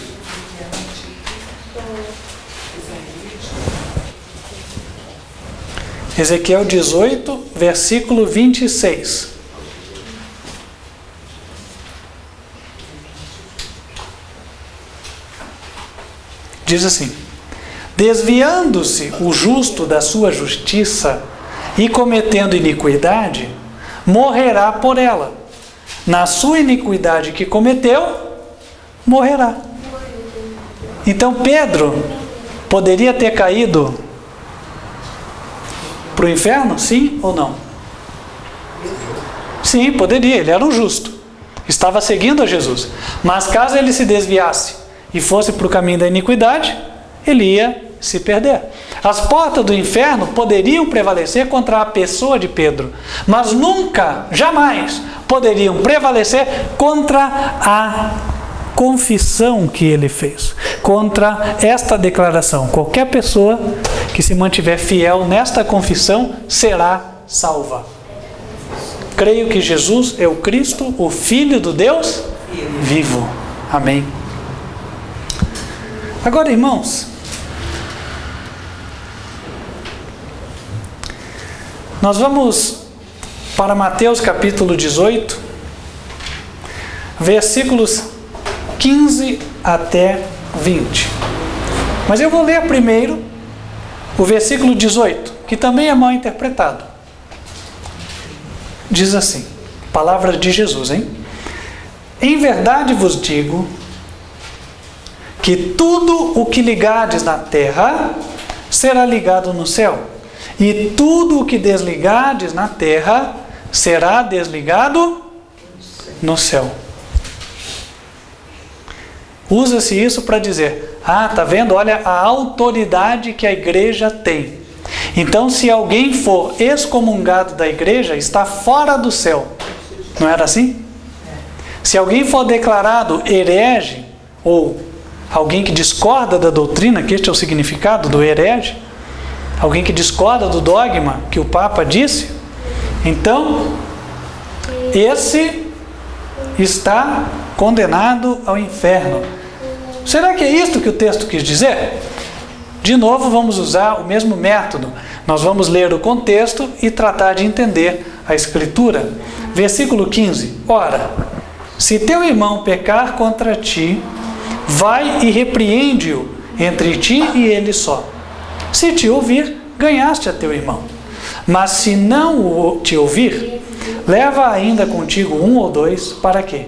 Ezequiel 18, versículo 26. Diz assim: desviando-se o justo da sua justiça e cometendo iniquidade, morrerá por ela. Na sua iniquidade que cometeu, morrerá. Então Pedro poderia ter caído para o inferno? Sim ou não? Sim, poderia. Ele era um justo. Estava seguindo a Jesus. Mas caso ele se desviasse e fosse para o caminho da iniquidade, ele ia se perder. As portas do inferno poderiam prevalecer contra a pessoa de Pedro, mas nunca, jamais, poderiam prevalecer contra a confissão que ele fez, contra esta declaração. Qualquer pessoa que se mantiver fiel nesta confissão será salva. Creio que Jesus é o Cristo, o Filho do Deus vivo. Amém. Agora, irmãos, Nós vamos para Mateus capítulo 18, versículos 15 até 20. Mas eu vou ler primeiro o versículo 18, que também é mal interpretado. Diz assim, palavra de Jesus, hein? Em verdade vos digo que tudo o que ligardes na terra será ligado no céu, e tudo o que desligardes na terra será desligado no céu. Usa-se isso para dizer, tá vendo? Olha a autoridade que a igreja tem. Então, se alguém for excomungado da igreja, está fora do céu. Não era assim? Se alguém for declarado herege, ou alguém que discorda da doutrina, que este é o significado do herege, alguém que discorda do dogma que o Papa disse, então, esse está condenado ao inferno. Será que é isto que o texto quis dizer? De novo, vamos usar o mesmo método. Nós vamos ler o contexto e tratar de entender a Escritura. Versículo 15. Ora, se teu irmão pecar contra ti, vai e repreende-o entre ti e ele só. Se te ouvir, ganhaste a teu irmão. Mas se não te ouvir, leva ainda contigo um ou dois, para que,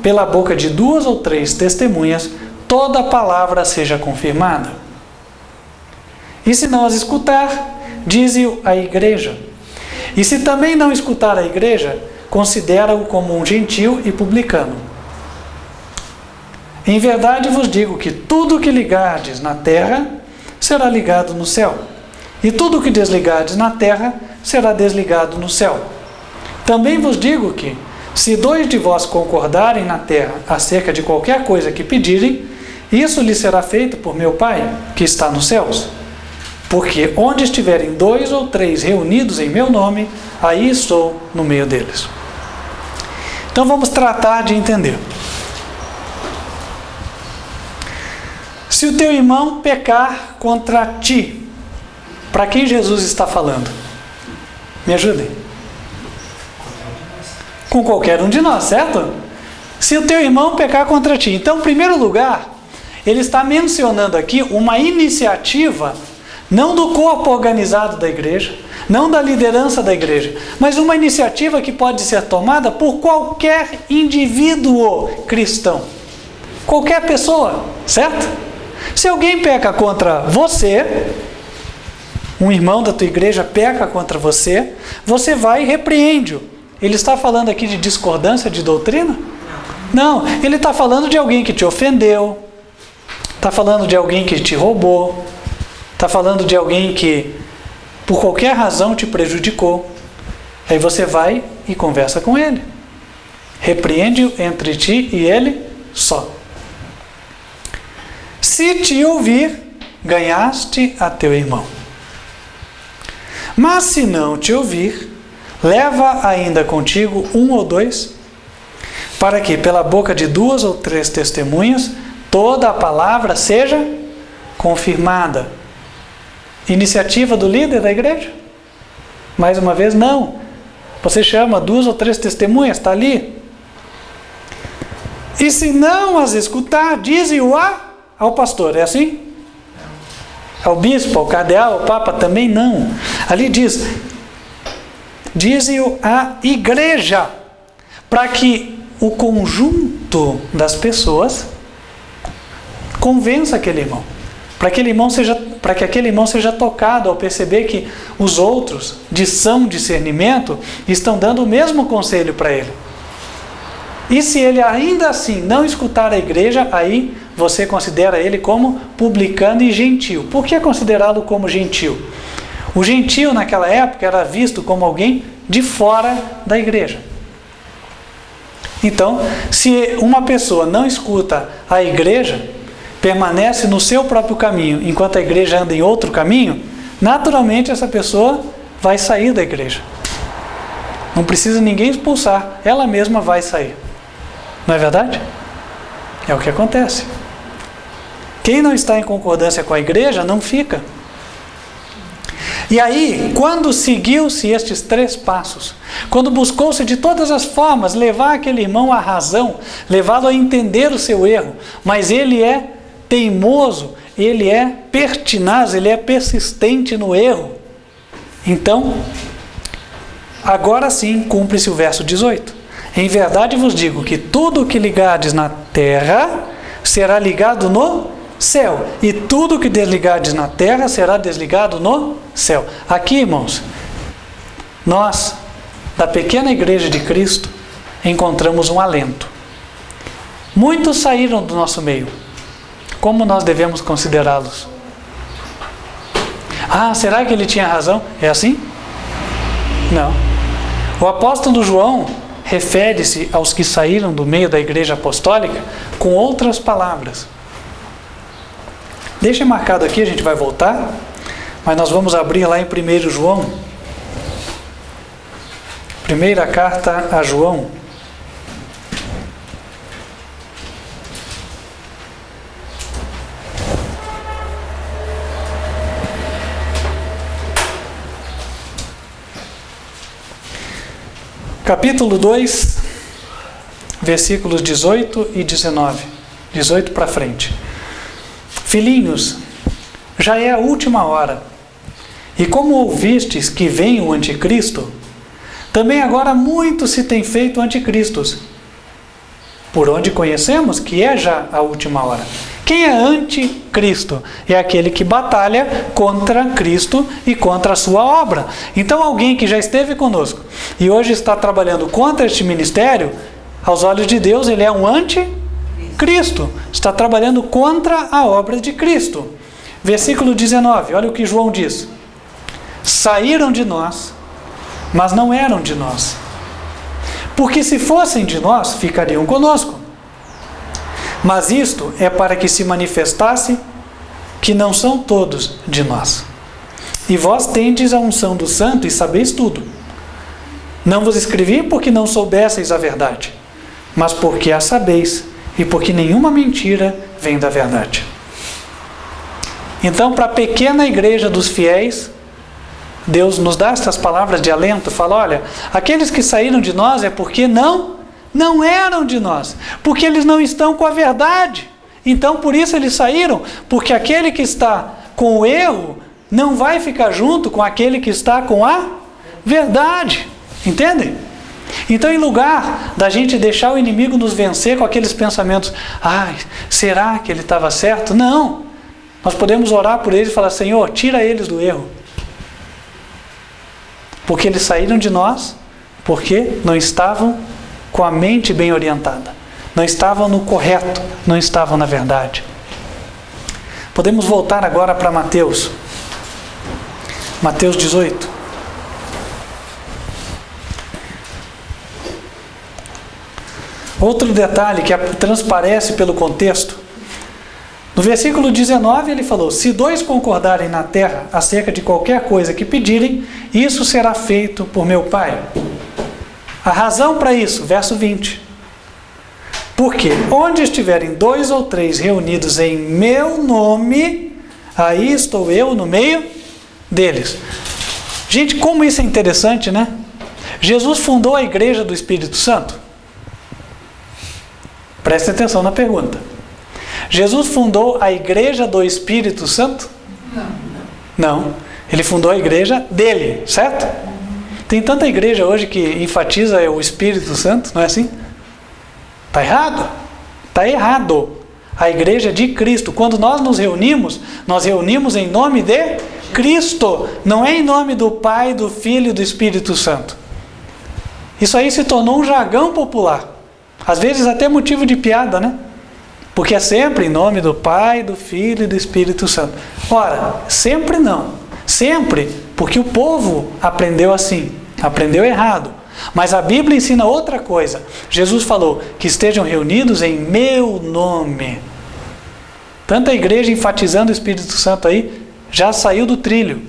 pela boca de 2 ou 3 testemunhas, toda a palavra seja confirmada. E se não as escutar, dize-o à igreja. E se também não escutar a igreja, considera-o como um gentil e publicano. Em verdade vos digo que tudo o que ligardes na terra será ligado no céu, e tudo o que desligardes na terra será desligado no céu. Também vos digo que, se 2 de vós concordarem na terra acerca de qualquer coisa que pedirem, isso lhe será feito por meu Pai, que está nos céus. Porque onde estiverem 2 ou 3 reunidos em meu nome, aí estou no meio deles. Então vamos tratar de entender. Se o teu irmão pecar contra ti, para quem Jesus está falando? Me ajudem. Com qualquer um de nós, certo? Se o teu irmão pecar contra ti. Então, em primeiro lugar, ele está mencionando aqui uma iniciativa, não do corpo organizado da igreja, não da liderança da igreja, mas uma iniciativa que pode ser tomada por qualquer indivíduo cristão. Qualquer pessoa, certo? Se alguém peca contra você, um irmão da tua igreja peca contra você, você vai e repreende-o. Ele está falando aqui de discordância de doutrina? Não, ele está falando de alguém que te ofendeu, está falando de alguém que te roubou, está falando de alguém que, por qualquer razão, te prejudicou. Aí você vai e conversa com ele. Repreende-o entre ti e ele só. Se te ouvir, ganhaste a teu irmão. Mas se não te ouvir, leva ainda contigo 1 ou 2, para que pela boca de 2 ou 3 testemunhas, toda a palavra seja confirmada. Iniciativa do líder da igreja? Mais uma vez, não. Você chama 2 ou 3 testemunhas, está ali. E se não as escutar, dize-o ao pastor. É assim? Ao bispo, ao cardeal, ao papa? Também não. Ali diz, dize-o à igreja, para que o conjunto das pessoas convença aquele irmão. Para que aquele irmão seja tocado ao perceber que os outros, de são discernimento, estão dando o mesmo conselho para ele. E se ele ainda assim não escutar a igreja, aí você considera ele como publicano e gentil. Por que considerá-lo como gentil? O gentil naquela época era visto como alguém de fora da igreja. Então, se uma pessoa não escuta a igreja, permanece no seu próprio caminho, enquanto a igreja anda em outro caminho, naturalmente essa pessoa vai sair da igreja. Não precisa ninguém expulsar, ela mesma vai sair. Não é verdade? É o que acontece. Quem não está em concordância com a igreja, não fica. E aí, quando seguiu-se estes 3 passos, quando buscou-se de todas as formas levar aquele irmão à razão, levá-lo a entender o seu erro, mas ele é teimoso, ele é pertinaz, ele é persistente no erro. Então, agora sim cumpre-se o verso 18. Em verdade vos digo que tudo o que ligardes na terra será ligado no céu, e tudo o que desligardes na terra será desligado no céu. Aqui, irmãos, nós, da pequena igreja de Cristo, encontramos um alento. Muitos saíram do nosso meio. Como nós devemos considerá-los? Ah, será que ele tinha razão? É assim? Não. O apóstolo João refere-se aos que saíram do meio da igreja apostólica com outras palavras. Deixa marcado aqui, a gente vai voltar, mas nós vamos abrir lá em 1 João. Primeira carta a João. Capítulo 2, versículos 18 e 19. 18 para frente. Filhinhos, já é a última hora. E como ouvistes que vem o anticristo, também agora muito se tem feito anticristos, por onde conhecemos que é já a última hora. Quem é anticristo? É aquele que batalha contra Cristo e contra a sua obra. Então alguém que já esteve conosco e hoje está trabalhando contra este ministério, aos olhos de Deus ele é um anticristo. Está trabalhando contra a obra de Cristo. Versículo 19, olha o que João diz. Saíram de nós, mas não eram de nós. Porque se fossem de nós, ficariam conosco. Mas isto é para que se manifestasse que não são todos de nós. E vós tendes a unção do Santo e sabeis tudo. Não vos escrevi porque não soubesseis a verdade, mas porque a sabeis, e porque nenhuma mentira vem da verdade. Então, para a pequena igreja dos fiéis, Deus nos dá estas palavras de alento, fala, olha, aqueles que saíram de nós é porque não eram de nós, porque eles não estão com a verdade. Então, por isso eles saíram, porque aquele que está com o erro não vai ficar junto com aquele que está com a verdade. Entendem? Então, em lugar da gente deixar o inimigo nos vencer com aqueles pensamentos, ai, será que ele estava certo? Não. Nós podemos orar por eles e falar, Senhor, tira eles do erro. Porque eles saíram de nós, porque não estavam com a mente bem orientada. Não estavam no correto, não estavam na verdade. Podemos voltar agora para Mateus. Mateus 18. Outro detalhe que transparece pelo contexto. No versículo 19 ele falou, se 2 concordarem na terra acerca de qualquer coisa que pedirem, isso será feito por meu Pai. A razão para isso, verso 20. Porque onde estiverem 2 ou 3 reunidos em meu nome, aí estou eu no meio deles. Gente, como isso é interessante, né? Jesus fundou a igreja do Espírito Santo. Preste atenção na pergunta. Jesus fundou a igreja do Espírito Santo? Não. Ele fundou a igreja dele, certo? Tem tanta igreja hoje que enfatiza o Espírito Santo, não é assim? Está errado. Está errado. A igreja de Cristo, quando nós nos reunimos em nome de Cristo. Não é em nome do Pai, do Filho e do Espírito Santo. Isso aí se tornou um jargão popular. Às vezes até motivo de piada, né? Porque é sempre em nome do Pai, do Filho e do Espírito Santo. Ora, sempre não. Sempre, porque o povo aprendeu assim, aprendeu errado. Mas a Bíblia ensina outra coisa. Jesus falou que estejam reunidos em meu nome. Tanta igreja enfatizando o Espírito Santo aí, já saiu do trilho.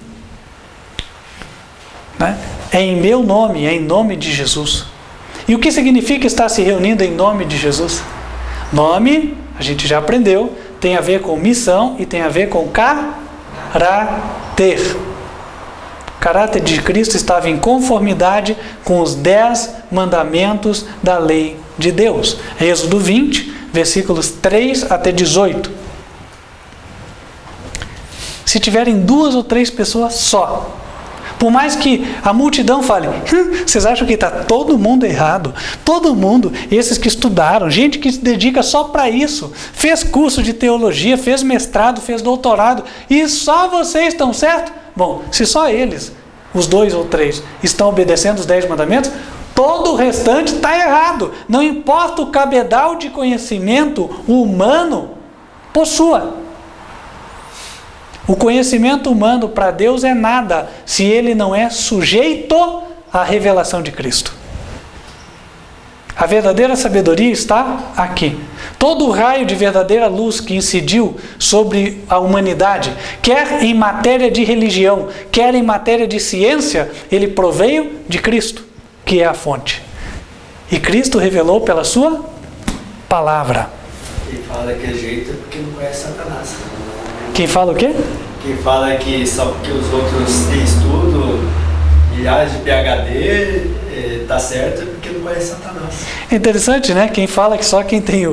Né? É em meu nome, é em nome de Jesus. E o que significa estar se reunindo em nome de Jesus? Nome, a gente já aprendeu, tem a ver com missão e tem a ver com caráter. caráter de Cristo estava em conformidade com os 10 mandamentos da lei de Deus. Êxodo 20, versículos 3 até 18. Se tiverem 2 ou 3 pessoas só, por mais que a multidão fale, vocês acham que está todo mundo errado? Todo mundo, esses que estudaram, gente que se dedica só para isso, fez curso de teologia, fez mestrado, fez doutorado, e só vocês estão certos? Bom, se só eles, os 2 ou 3, estão obedecendo os 10 mandamentos, todo o restante está errado. Não importa o cabedal de conhecimento humano possua. O conhecimento humano para Deus é nada se ele não é sujeito à revelação de Cristo. A verdadeira sabedoria está aqui. Todo o raio de verdadeira luz que incidiu sobre a humanidade, quer em matéria de religião, quer em matéria de ciência, ele proveio de Cristo, que é a fonte. E Cristo revelou pela sua palavra. Quem fala daquele jeito é porque não conhece Satanás. Quem fala o quê? Quem fala que só porque os outros têm estudo, milhares de PhD, tá certo, é porque não conhece Satanás. É interessante, né? Quem fala que só quem tem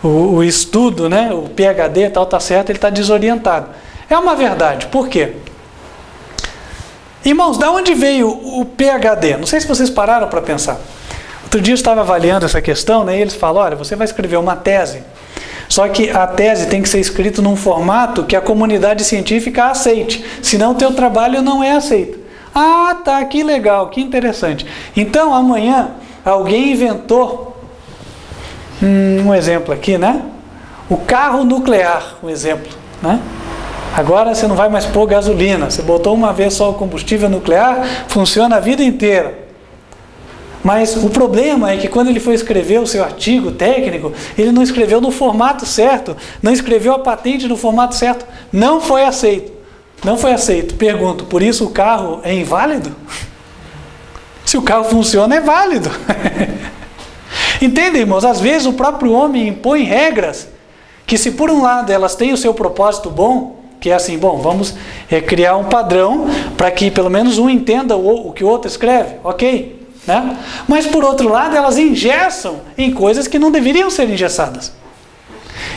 o estudo, né? O PhD e tal, tá certo, ele está desorientado. É uma verdade. Por quê? Irmãos, da onde veio o PhD? Não sei se vocês pararam para pensar. Outro dia eu estava avaliando essa questão, né? E eles falam, olha, você vai escrever uma tese. Só que a tese tem que ser escrita num formato que a comunidade científica aceite. Senão o teu trabalho não é aceito. Ah, tá, que legal, que interessante. Então, amanhã, alguém inventou, um exemplo aqui, né? O carro nuclear, um exemplo, né? Agora você não vai mais pôr gasolina. Você botou uma vez só o combustível nuclear, funciona a vida inteira. Mas o problema é que quando ele foi escrever o seu artigo técnico, ele não escreveu no formato certo, não escreveu a patente no formato certo, não foi aceito. Não foi aceito. Pergunto, por isso o carro é inválido? Se o carro funciona, é válido. Entendem, irmãos? Às vezes o próprio homem impõe regras que, se por um lado elas têm o seu propósito bom, que é assim, bom, vamos criar um padrão para que pelo menos um entenda o que o outro escreve, ok? Né? Mas por outro lado elas engessam em coisas que não deveriam ser engessadas.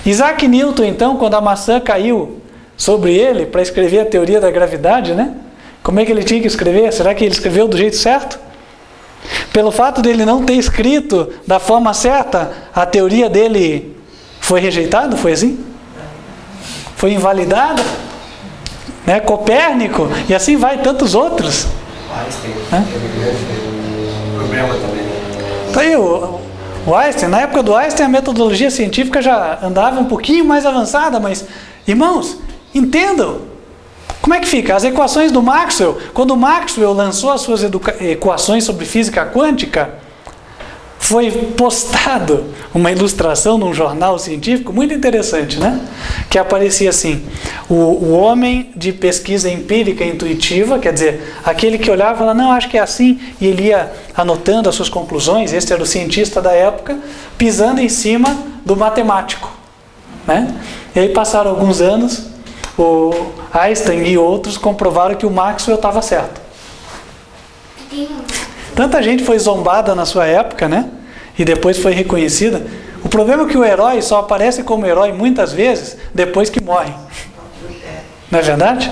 Isaac Newton, então, quando a maçã caiu sobre ele para escrever a teoria da gravidade, né? Como é que ele tinha que escrever? Será que ele escreveu do jeito certo? Pelo fato dele não ter escrito da forma certa, a teoria dele foi rejeitada? Foi assim? Foi invalidada? Né? Copérnico, e assim vai tantos outros. Einstein, né? Problema também. Então aí o Einstein, na época do Einstein a metodologia científica já andava um pouquinho mais avançada, mas, irmãos, entendam, como é que fica? As equações do Maxwell, quando o Maxwell lançou as suas equações sobre física quântica, foi postado uma ilustração num jornal científico muito interessante, né? Que aparecia assim, o homem de pesquisa empírica intuitiva, quer dizer, aquele que olhava e falava, não, acho que é assim, e ele ia anotando as suas conclusões, este era o cientista da época, pisando em cima do matemático, né? E aí passaram alguns anos, o Einstein e outros comprovaram que o Maxwell estava certo. Tanta gente foi zombada na sua época, né? E depois foi reconhecida. O problema é que o herói só aparece como herói muitas vezes depois que morre. Não é verdade?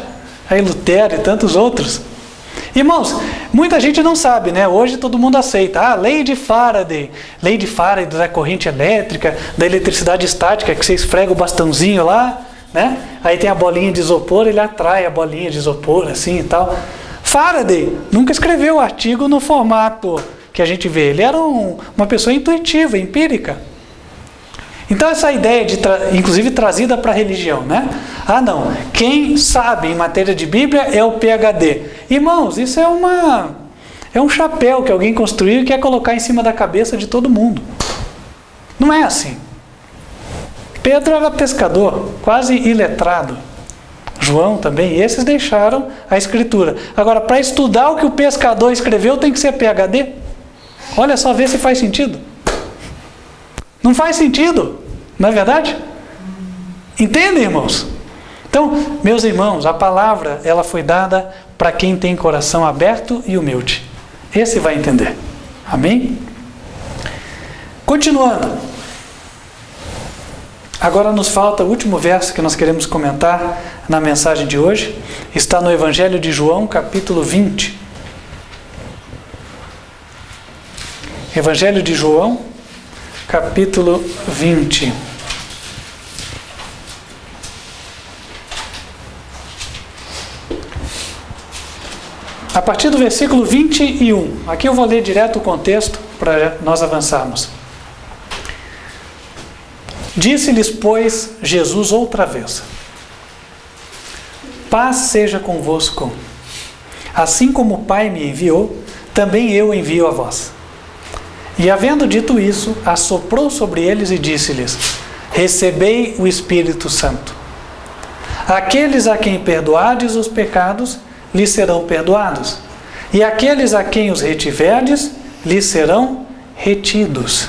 Aí Lutero e tantos outros. Irmãos, muita gente não sabe, né? Hoje todo mundo aceita. Ah, lei de Faraday da corrente elétrica, da eletricidade estática, que você esfrega o bastãozinho lá, né? Aí tem a bolinha de isopor, ele atrai a bolinha de isopor, assim e tal. Faraday nunca escreveu o artigo no formato que a gente vê. Ele era uma pessoa intuitiva, empírica. Então essa ideia, inclusive trazida para a religião, né? Ah não, quem sabe em matéria de Bíblia é o PhD. Irmãos, isso é um chapéu que alguém construiu e quer colocar em cima da cabeça de todo mundo. Não é assim. Pedro era pescador, quase iletrado. João também, e esses deixaram a escritura. Agora, para estudar o que o pescador escreveu, tem que ser PhD? Olha só, vê se faz sentido. Não faz sentido, não é verdade? Entendem, irmãos? Então, meus irmãos, a palavra, ela foi dada para quem tem coração aberto e humilde. Esse vai entender. Amém? Continuando. Agora nos falta o último verso que nós queremos comentar na mensagem de hoje. Está no Evangelho de João, capítulo 20. Evangelho de João, capítulo 20. A partir do versículo 21. Aqui eu vou ler direto o contexto para nós avançarmos. Disse-lhes, pois, Jesus outra vez: paz seja convosco. Assim como o Pai me enviou, também eu envio a vós. E havendo dito isso, assoprou sobre eles e disse-lhes: recebei o Espírito Santo. Aqueles a quem perdoardes os pecados, lhes serão perdoados. E aqueles a quem os retiverdes, lhes serão retidos.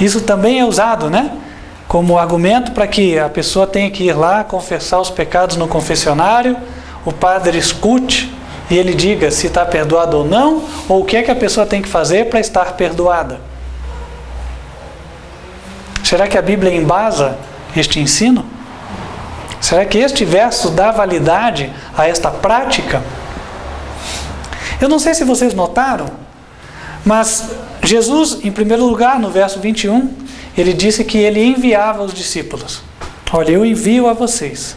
Isso também é usado, né? Como argumento para que a pessoa tenha que ir lá confessar os pecados no confessionário, o padre escute e ele diga se está perdoado ou não, ou o que é que a pessoa tem que fazer para estar perdoada. Será que a Bíblia embasa este ensino? Será que este verso dá validade a esta prática? Eu não sei se vocês notaram, mas Jesus, em primeiro lugar, no verso 21, ele disse que ele enviava os discípulos. Olha, eu envio a vocês.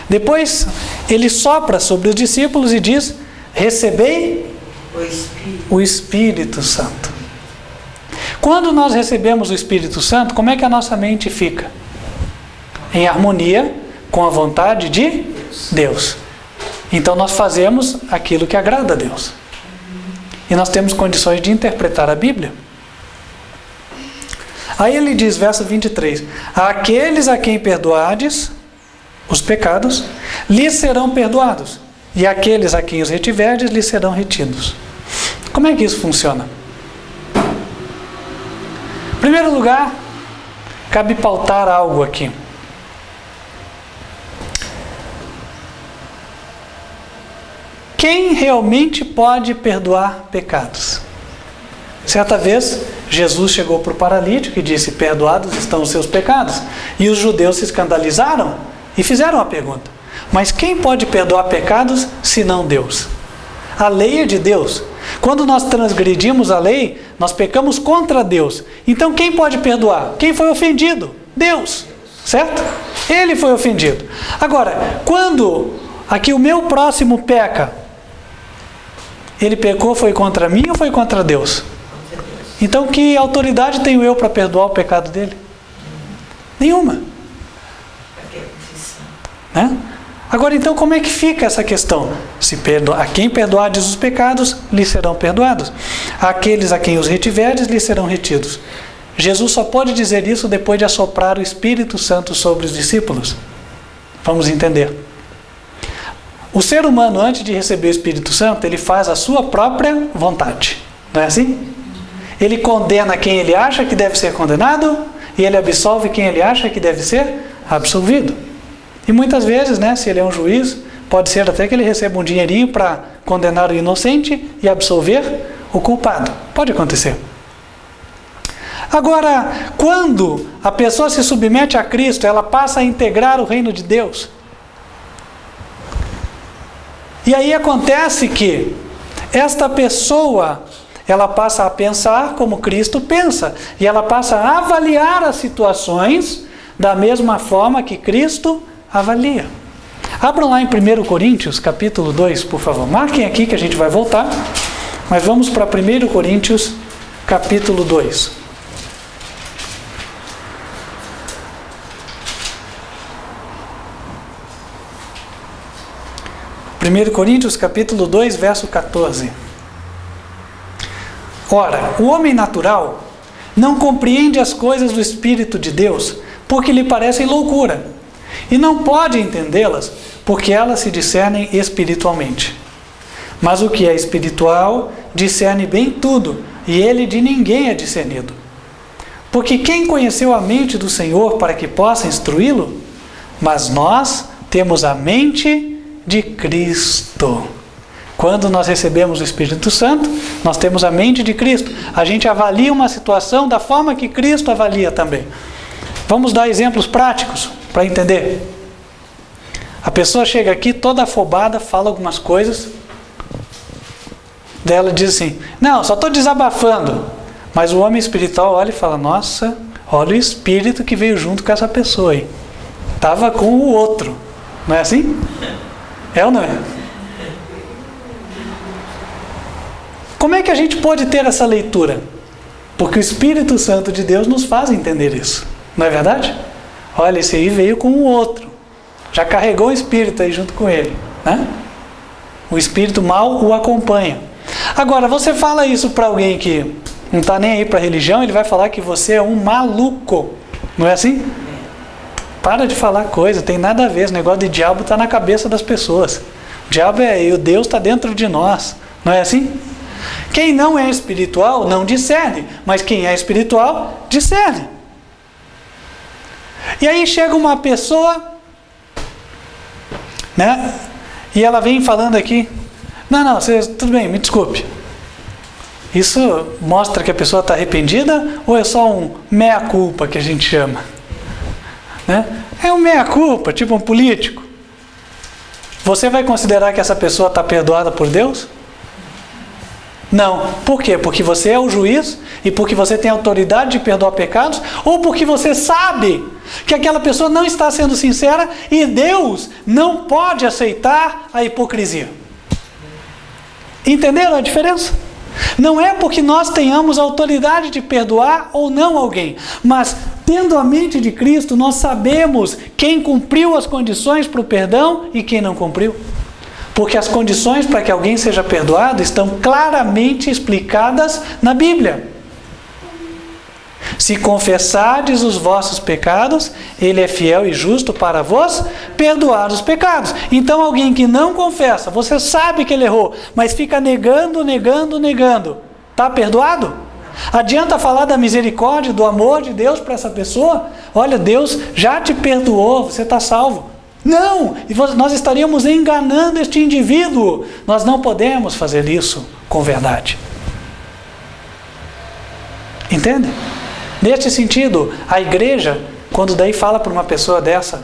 Depois, ele sopra sobre os discípulos e diz: recebei o Espírito Santo. Quando nós recebemos o Espírito Santo, como é que a nossa mente fica? Em harmonia com a vontade de Deus. Então nós fazemos aquilo que agrada a Deus. E nós temos condições de interpretar a Bíblia. Aí ele diz, verso 23: aqueles a quem perdoardes os pecados, lhes serão perdoados. E aqueles a quem os retiverdes, lhes serão retidos. Como é que isso funciona? Em primeiro lugar, cabe pautar algo aqui. Quem realmente pode perdoar pecados? Certa vez, Jesus chegou para o paralítico e disse: perdoados estão os seus pecados. E os judeus se escandalizaram e fizeram a pergunta: mas quem pode perdoar pecados senão Deus? A lei é de Deus. Quando nós transgredimos a lei, nós pecamos contra Deus. Então quem pode perdoar? Quem foi ofendido? Deus. Certo? Ele foi ofendido. Agora, quando aqui o meu próximo peca, ele pecou, foi contra mim ou foi contra Deus? Então que autoridade tenho eu para perdoar o pecado dele? Nenhuma. Né? Agora então como é que fica essa questão? A quem perdoardes os pecados, lhes serão perdoados. Aqueles a quem os retiverdes, lhes serão retidos. Jesus só pode dizer isso depois de assoprar o Espírito Santo sobre os discípulos. Vamos entender. O ser humano, antes de receber o Espírito Santo, ele faz a sua própria vontade. Não é assim? Ele condena quem ele acha que deve ser condenado e ele absolve quem ele acha que deve ser absolvido. E muitas vezes, né, se ele é um juiz, pode ser até que ele receba um dinheirinho para condenar o inocente e absolver o culpado. Pode acontecer. Agora, quando a pessoa se submete a Cristo, ela passa a integrar o reino de Deus. E aí acontece que esta pessoa, ela passa a pensar como Cristo pensa. E ela passa a avaliar as situações da mesma forma que Cristo avalia. Abram lá em 1 Coríntios, capítulo 2, por favor. Marquem aqui que a gente vai voltar. Mas vamos para 1 Coríntios, capítulo 2. 1 Coríntios capítulo 2, verso 14. Ora, o homem natural não compreende as coisas do Espírito de Deus, porque lhe parecem loucura, e não pode entendê-las, porque elas se discernem espiritualmente. Mas o que é espiritual discerne bem tudo, e ele de ninguém é discernido. Porque quem conheceu a mente do Senhor para que possa instruí-lo? Mas nós temos a mente de Cristo. Quando nós recebemos o Espírito Santo, nós temos a mente de Cristo. A gente avalia uma situação da forma que Cristo avalia também. Vamos dar exemplos práticos para entender. A pessoa chega aqui toda afobada, fala algumas coisas. Daí ela diz assim, não, só estou desabafando. Mas o homem espiritual olha e fala, nossa, olha o espírito que veio junto com essa pessoa aí. Estava com o outro. Não é assim? É ou não é? Como é que a gente pode ter essa leitura? Porque o Espírito Santo de Deus nos faz entender isso. Não é verdade? Olha, esse aí veio com o outro. Já carregou o espírito aí junto com ele, né? O espírito mau o acompanha. Agora, você fala isso para alguém que não está nem aí para a religião, ele vai falar que você é um maluco. Não é assim? Para de falar coisa, tem nada a ver. Esse negócio de diabo está na cabeça das pessoas. O diabo e o Deus está dentro de nós. Não é assim? Quem não é espiritual não discerne, mas quem é espiritual discerne. E aí chega uma pessoa, né? E ela vem falando aqui, não, tudo bem, me desculpe. Isso mostra que a pessoa está arrependida ou é só um meia-culpa que a gente chama? Né? É um meia-culpa, tipo um político. Você vai considerar que essa pessoa está perdoada por Deus? Não. Por quê? Porque você é o juiz e porque você tem autoridade de perdoar pecados, ou porque você sabe que aquela pessoa não está sendo sincera e Deus não pode aceitar a hipocrisia. Entenderam a diferença? Não é porque nós tenhamos autoridade de perdoar ou não alguém, mas tendo a mente de Cristo, nós sabemos quem cumpriu as condições para o perdão e quem não cumpriu. Porque as condições para que alguém seja perdoado estão claramente explicadas na Bíblia. Se confessardes os vossos pecados, Ele é fiel e justo para vos perdoar os pecados. Então alguém que não confessa, você sabe que ele errou, mas fica negando, está perdoado? Adianta falar da misericórdia, do amor de Deus para essa pessoa? Olha, Deus já te perdoou, você está salvo. Não, nós estaríamos enganando este indivíduo. Nós não podemos fazer isso com verdade. Entende? Neste sentido, a igreja, quando daí fala para uma pessoa dessa,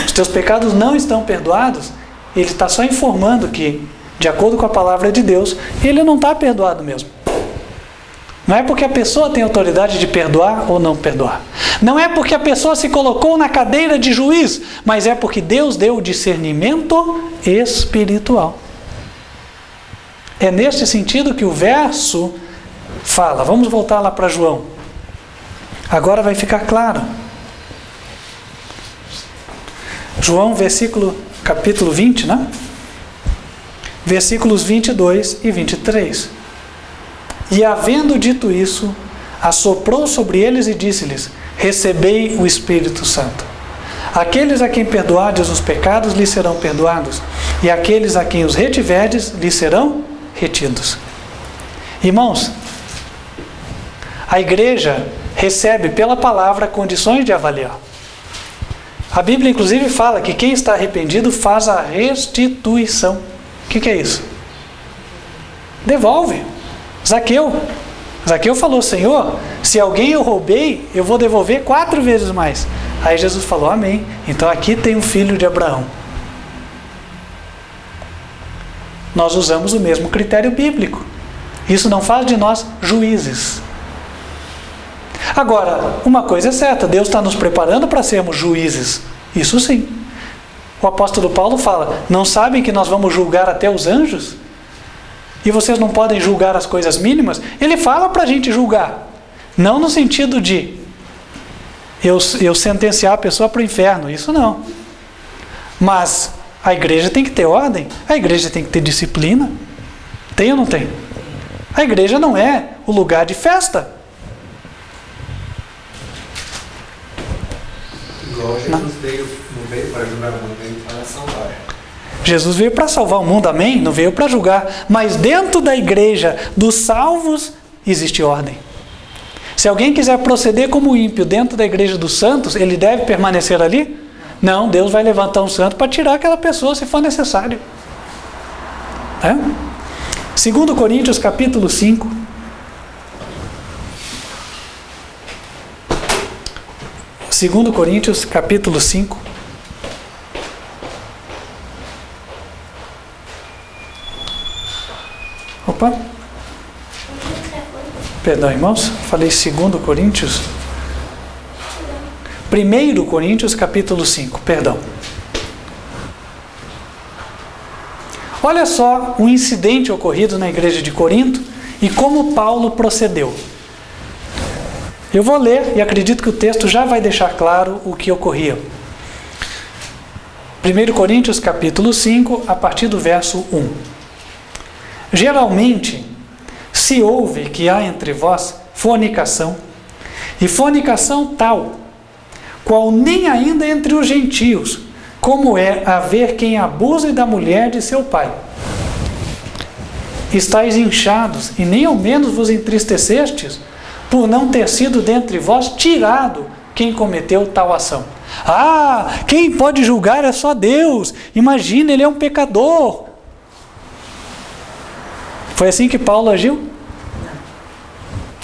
os teus pecados não estão perdoados, ele está só informando que, de acordo com a palavra de Deus, ele não está perdoado mesmo. Não é porque a pessoa tem autoridade de perdoar ou não perdoar. Não é porque a pessoa se colocou na cadeira de juiz, mas é porque Deus deu o discernimento espiritual. É neste sentido que o verso fala. Vamos voltar lá para João. Agora vai ficar claro. João, capítulo 20, né? Versículos 22 e 23. E havendo dito isso, assoprou sobre eles e disse-lhes: recebei o Espírito Santo. Aqueles a quem perdoardes os pecados, lhes serão perdoados, e aqueles a quem os retiverdes, lhes serão retidos. Irmãos, a igreja recebe pela palavra condições de avaliar. A Bíblia inclusive fala que quem está arrependido faz a restituição. O que é isso? Devolve. Zaqueu falou: Senhor, se alguém eu roubei, eu vou devolver 4 vezes mais. Aí Jesus falou: amém. Então aqui tem um filho de Abraão. Nós usamos o mesmo critério bíblico. Isso não faz de nós juízes. Agora, uma coisa é certa, Deus está nos preparando para sermos juízes. Isso sim. O apóstolo Paulo fala: não sabem que nós vamos julgar até os anjos? E vocês não podem julgar as coisas mínimas? Ele fala para a gente julgar. Não no sentido de eu sentenciar a pessoa para o inferno. Isso não. Mas a igreja tem que ter ordem. A igreja tem que ter disciplina. Tem ou não tem? A igreja não é o lugar de festa. Igual Jesus não veio para julgar o mundo, veio para salvar. Jesus veio para salvar o mundo, amém? Não veio para julgar. Mas dentro da igreja dos salvos existe ordem. Se alguém quiser proceder como ímpio dentro da igreja dos santos, ele deve permanecer ali? Não, Deus vai levantar um santo para tirar aquela pessoa se for necessário. 2 Coríntios capítulo 5. Segundo Coríntios capítulo 5. Opa. Perdão, irmãos. Falei 2 Coríntios. 1 Coríntios capítulo 5. Perdão. Olha só um incidente ocorrido na igreja de Corinto e como Paulo procedeu. Eu vou ler e acredito que o texto já vai deixar claro o que ocorria. 1 Coríntios capítulo 5, a partir do verso 1. Geralmente, se ouve que há entre vós fornicação, e fornicação tal, qual nem ainda entre os gentios, como é haver quem abuse da mulher de seu pai. Estais inchados, e nem ao menos vos entristecestes, por não ter sido dentre vós tirado quem cometeu tal ação. Quem pode julgar é só Deus. Imagina, ele é um pecador. Foi assim que Paulo agiu?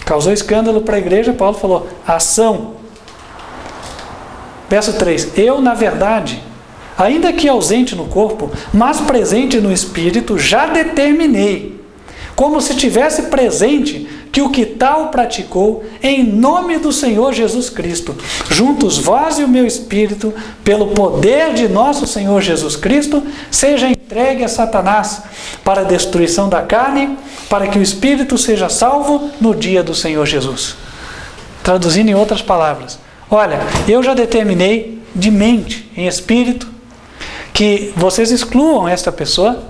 Causou escândalo para a igreja. Paulo falou, ação. Verso 3. Eu, na verdade, ainda que ausente no corpo, mas presente no espírito, já determinei, como se tivesse presente, que o que tal praticou, em nome do Senhor Jesus Cristo, juntos vós e o meu espírito, pelo poder de nosso Senhor Jesus Cristo, seja entregue a Satanás, para a destruição da carne, para que o espírito seja salvo no dia do Senhor Jesus. Traduzindo em outras palavras, olha, eu já determinei de mente, em espírito, que vocês excluam esta pessoa,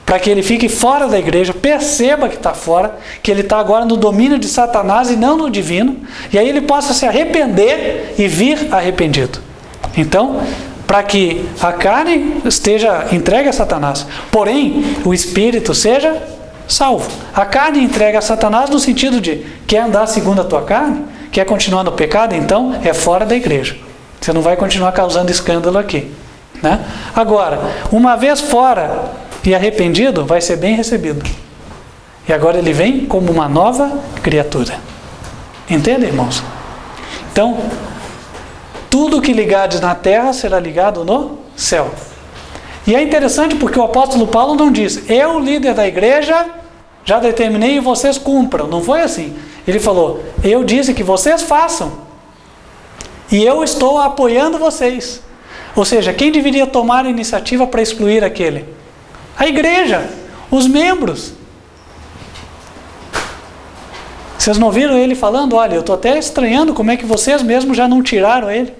para que ele fique fora da igreja, perceba que está fora, que ele está agora no domínio de Satanás e não no divino, e aí ele possa se arrepender e vir arrependido. Então, para que a carne esteja entregue a Satanás, porém, o espírito seja salvo. A carne entregue a Satanás no sentido de, quer andar segundo a tua carne? Quer continuar no pecado? Então, é fora da igreja. Você não vai continuar causando escândalo aqui. Né? Agora, uma vez fora e arrependido, vai ser bem recebido. E agora ele vem como uma nova criatura. Entende, irmãos? Então, tudo que ligares na terra será ligado no céu. E é interessante porque o apóstolo Paulo não diz, eu, líder da igreja, já determinei e vocês cumpram. Não foi assim. Ele falou, eu disse que vocês façam. E eu estou apoiando vocês. Ou seja, quem deveria tomar a iniciativa para excluir aquele? A igreja, os membros. Vocês não viram ele falando, olha, eu estou até estranhando como é que vocês mesmos já não tiraram ele.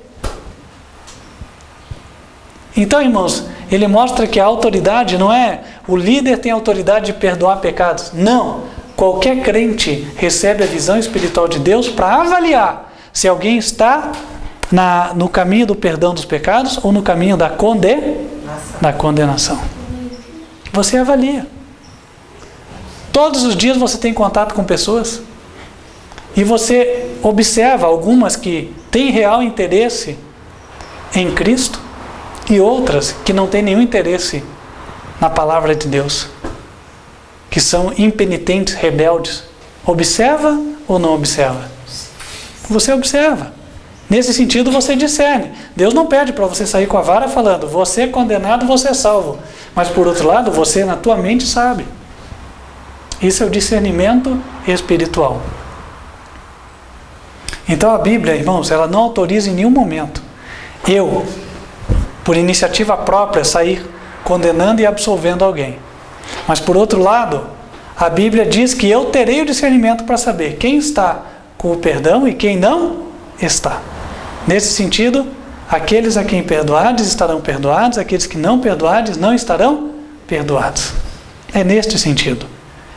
Então, irmãos, ele mostra que a autoridade não é, o líder tem autoridade de perdoar pecados. Não, qualquer crente recebe a visão espiritual de Deus para avaliar se alguém está no caminho do perdão dos pecados ou no caminho da condenação. Você avalia. Todos os dias você tem contato com pessoas e você observa algumas que têm real interesse em Cristo e outras que não têm nenhum interesse na palavra de Deus, que são impenitentes, rebeldes. Observa ou não observa? Você observa. Nesse sentido você discerne. Deus não pede para você sair com a vara falando, você é condenado, você é salvo. Mas por outro lado, você na tua mente sabe. Isso é o discernimento espiritual. Então a Bíblia, irmãos, ela não autoriza em nenhum momento eu, por iniciativa própria, sair condenando e absolvendo alguém. Mas por outro lado, a Bíblia diz que eu terei o discernimento para saber quem está com o perdão e quem não está. Nesse sentido, aqueles a quem perdoardes estarão perdoados, aqueles que não perdoardes não estarão perdoados. É neste sentido.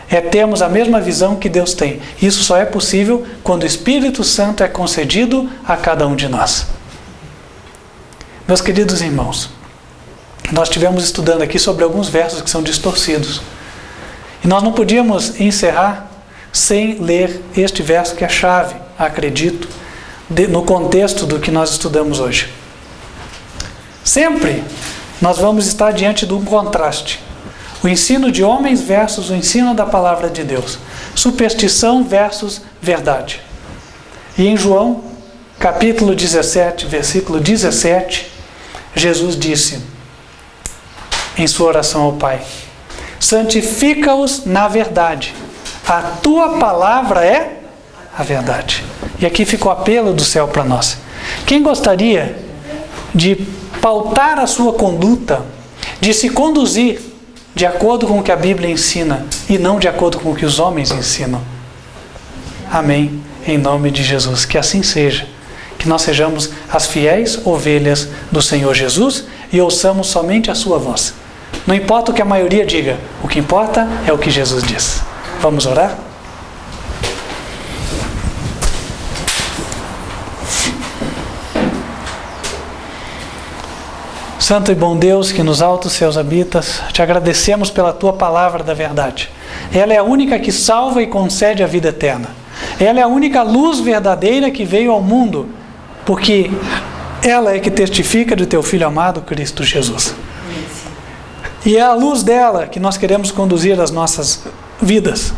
É termos a mesma visão que Deus tem. Isso só é possível quando o Espírito Santo é concedido a cada um de nós. Meus queridos irmãos, nós estivemos estudando aqui sobre alguns versos que são distorcidos. E nós não podíamos encerrar sem ler este verso que é chave, acredito, no contexto do que nós estudamos hoje. Sempre nós vamos estar diante de um contraste. O ensino de homens versus o ensino da palavra de Deus. Superstição versus verdade. E em João, capítulo 17, versículo 17, Jesus disse, em sua oração ao Pai, santifica-os na verdade. A tua palavra é a verdade. E aqui fica o apelo do céu para nós. Quem gostaria de pautar a sua conduta, de se conduzir de acordo com o que a Bíblia ensina e não de acordo com o que os homens ensinam? Amém. Em nome de Jesus. Que assim seja. Que nós sejamos as fiéis ovelhas do Senhor Jesus e ouçamos somente a sua voz. Não importa o que a maioria diga, o que importa é o que Jesus diz. Vamos orar? Santo e bom Deus, que nos altos céus habitas, te agradecemos pela tua palavra da verdade. Ela é a única que salva e concede a vida eterna. Ela é a única luz verdadeira que veio ao mundo, porque ela é que testifica do teu Filho amado, Cristo Jesus. E é a luz dela que nós queremos conduzir as nossas vidas.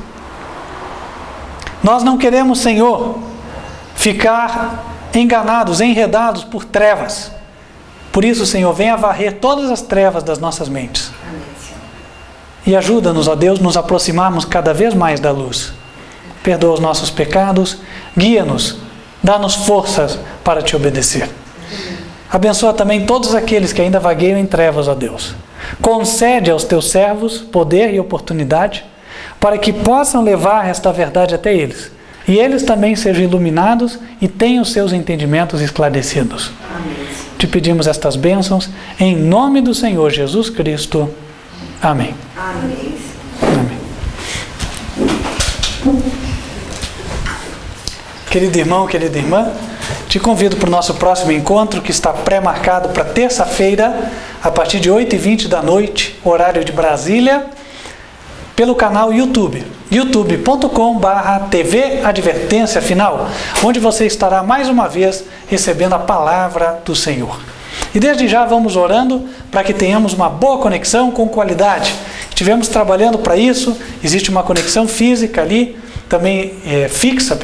Nós não queremos, Senhor, ficar enganados, enredados por trevas. Por isso, Senhor, venha varrer todas as trevas das nossas mentes. E ajuda-nos, ó Deus, nos aproximarmos cada vez mais da luz. Perdoa os nossos pecados, guia-nos, dá-nos forças para te obedecer. Abençoa também todos aqueles que ainda vagueiam em trevas, ó Deus. Concede aos teus servos poder e oportunidade para que possam levar esta verdade até eles. E eles também sejam iluminados e tenham seus entendimentos esclarecidos. Amém. Te pedimos estas bênçãos em nome do Senhor Jesus Cristo. Amém. Amém. Amém. Querido irmão, querida irmã, te convido para o nosso próximo encontro, que está pré-marcado para terça-feira, a partir de 8h20 da noite, horário de Brasília, pelo canal YouTube, youtube.com/TV Advertência Final, onde você estará mais uma vez recebendo a palavra do Senhor. E desde já vamos orando para que tenhamos uma boa conexão com qualidade. Estivemos trabalhando para isso, existe uma conexão física ali, também fixa,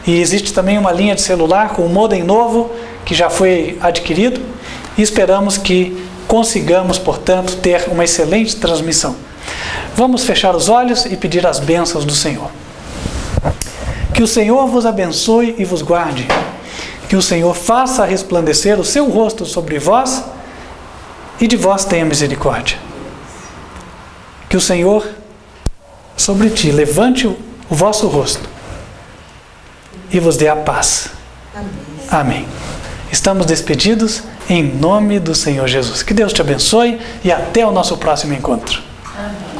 e existe também uma linha de celular com um modem novo que já foi adquirido e esperamos que consigamos, portanto, ter uma excelente transmissão. Vamos fechar os olhos e pedir as bênçãos do Senhor. Que o Senhor vos abençoe e vos guarde. Que o Senhor faça resplandecer o seu rosto sobre vós e de vós tenha misericórdia. Que o Senhor sobre ti levante o vosso rosto e vos dê a paz. Amém. Estamos despedidos em nome do Senhor Jesus. Que Deus te abençoe e até o nosso próximo encontro. Amém.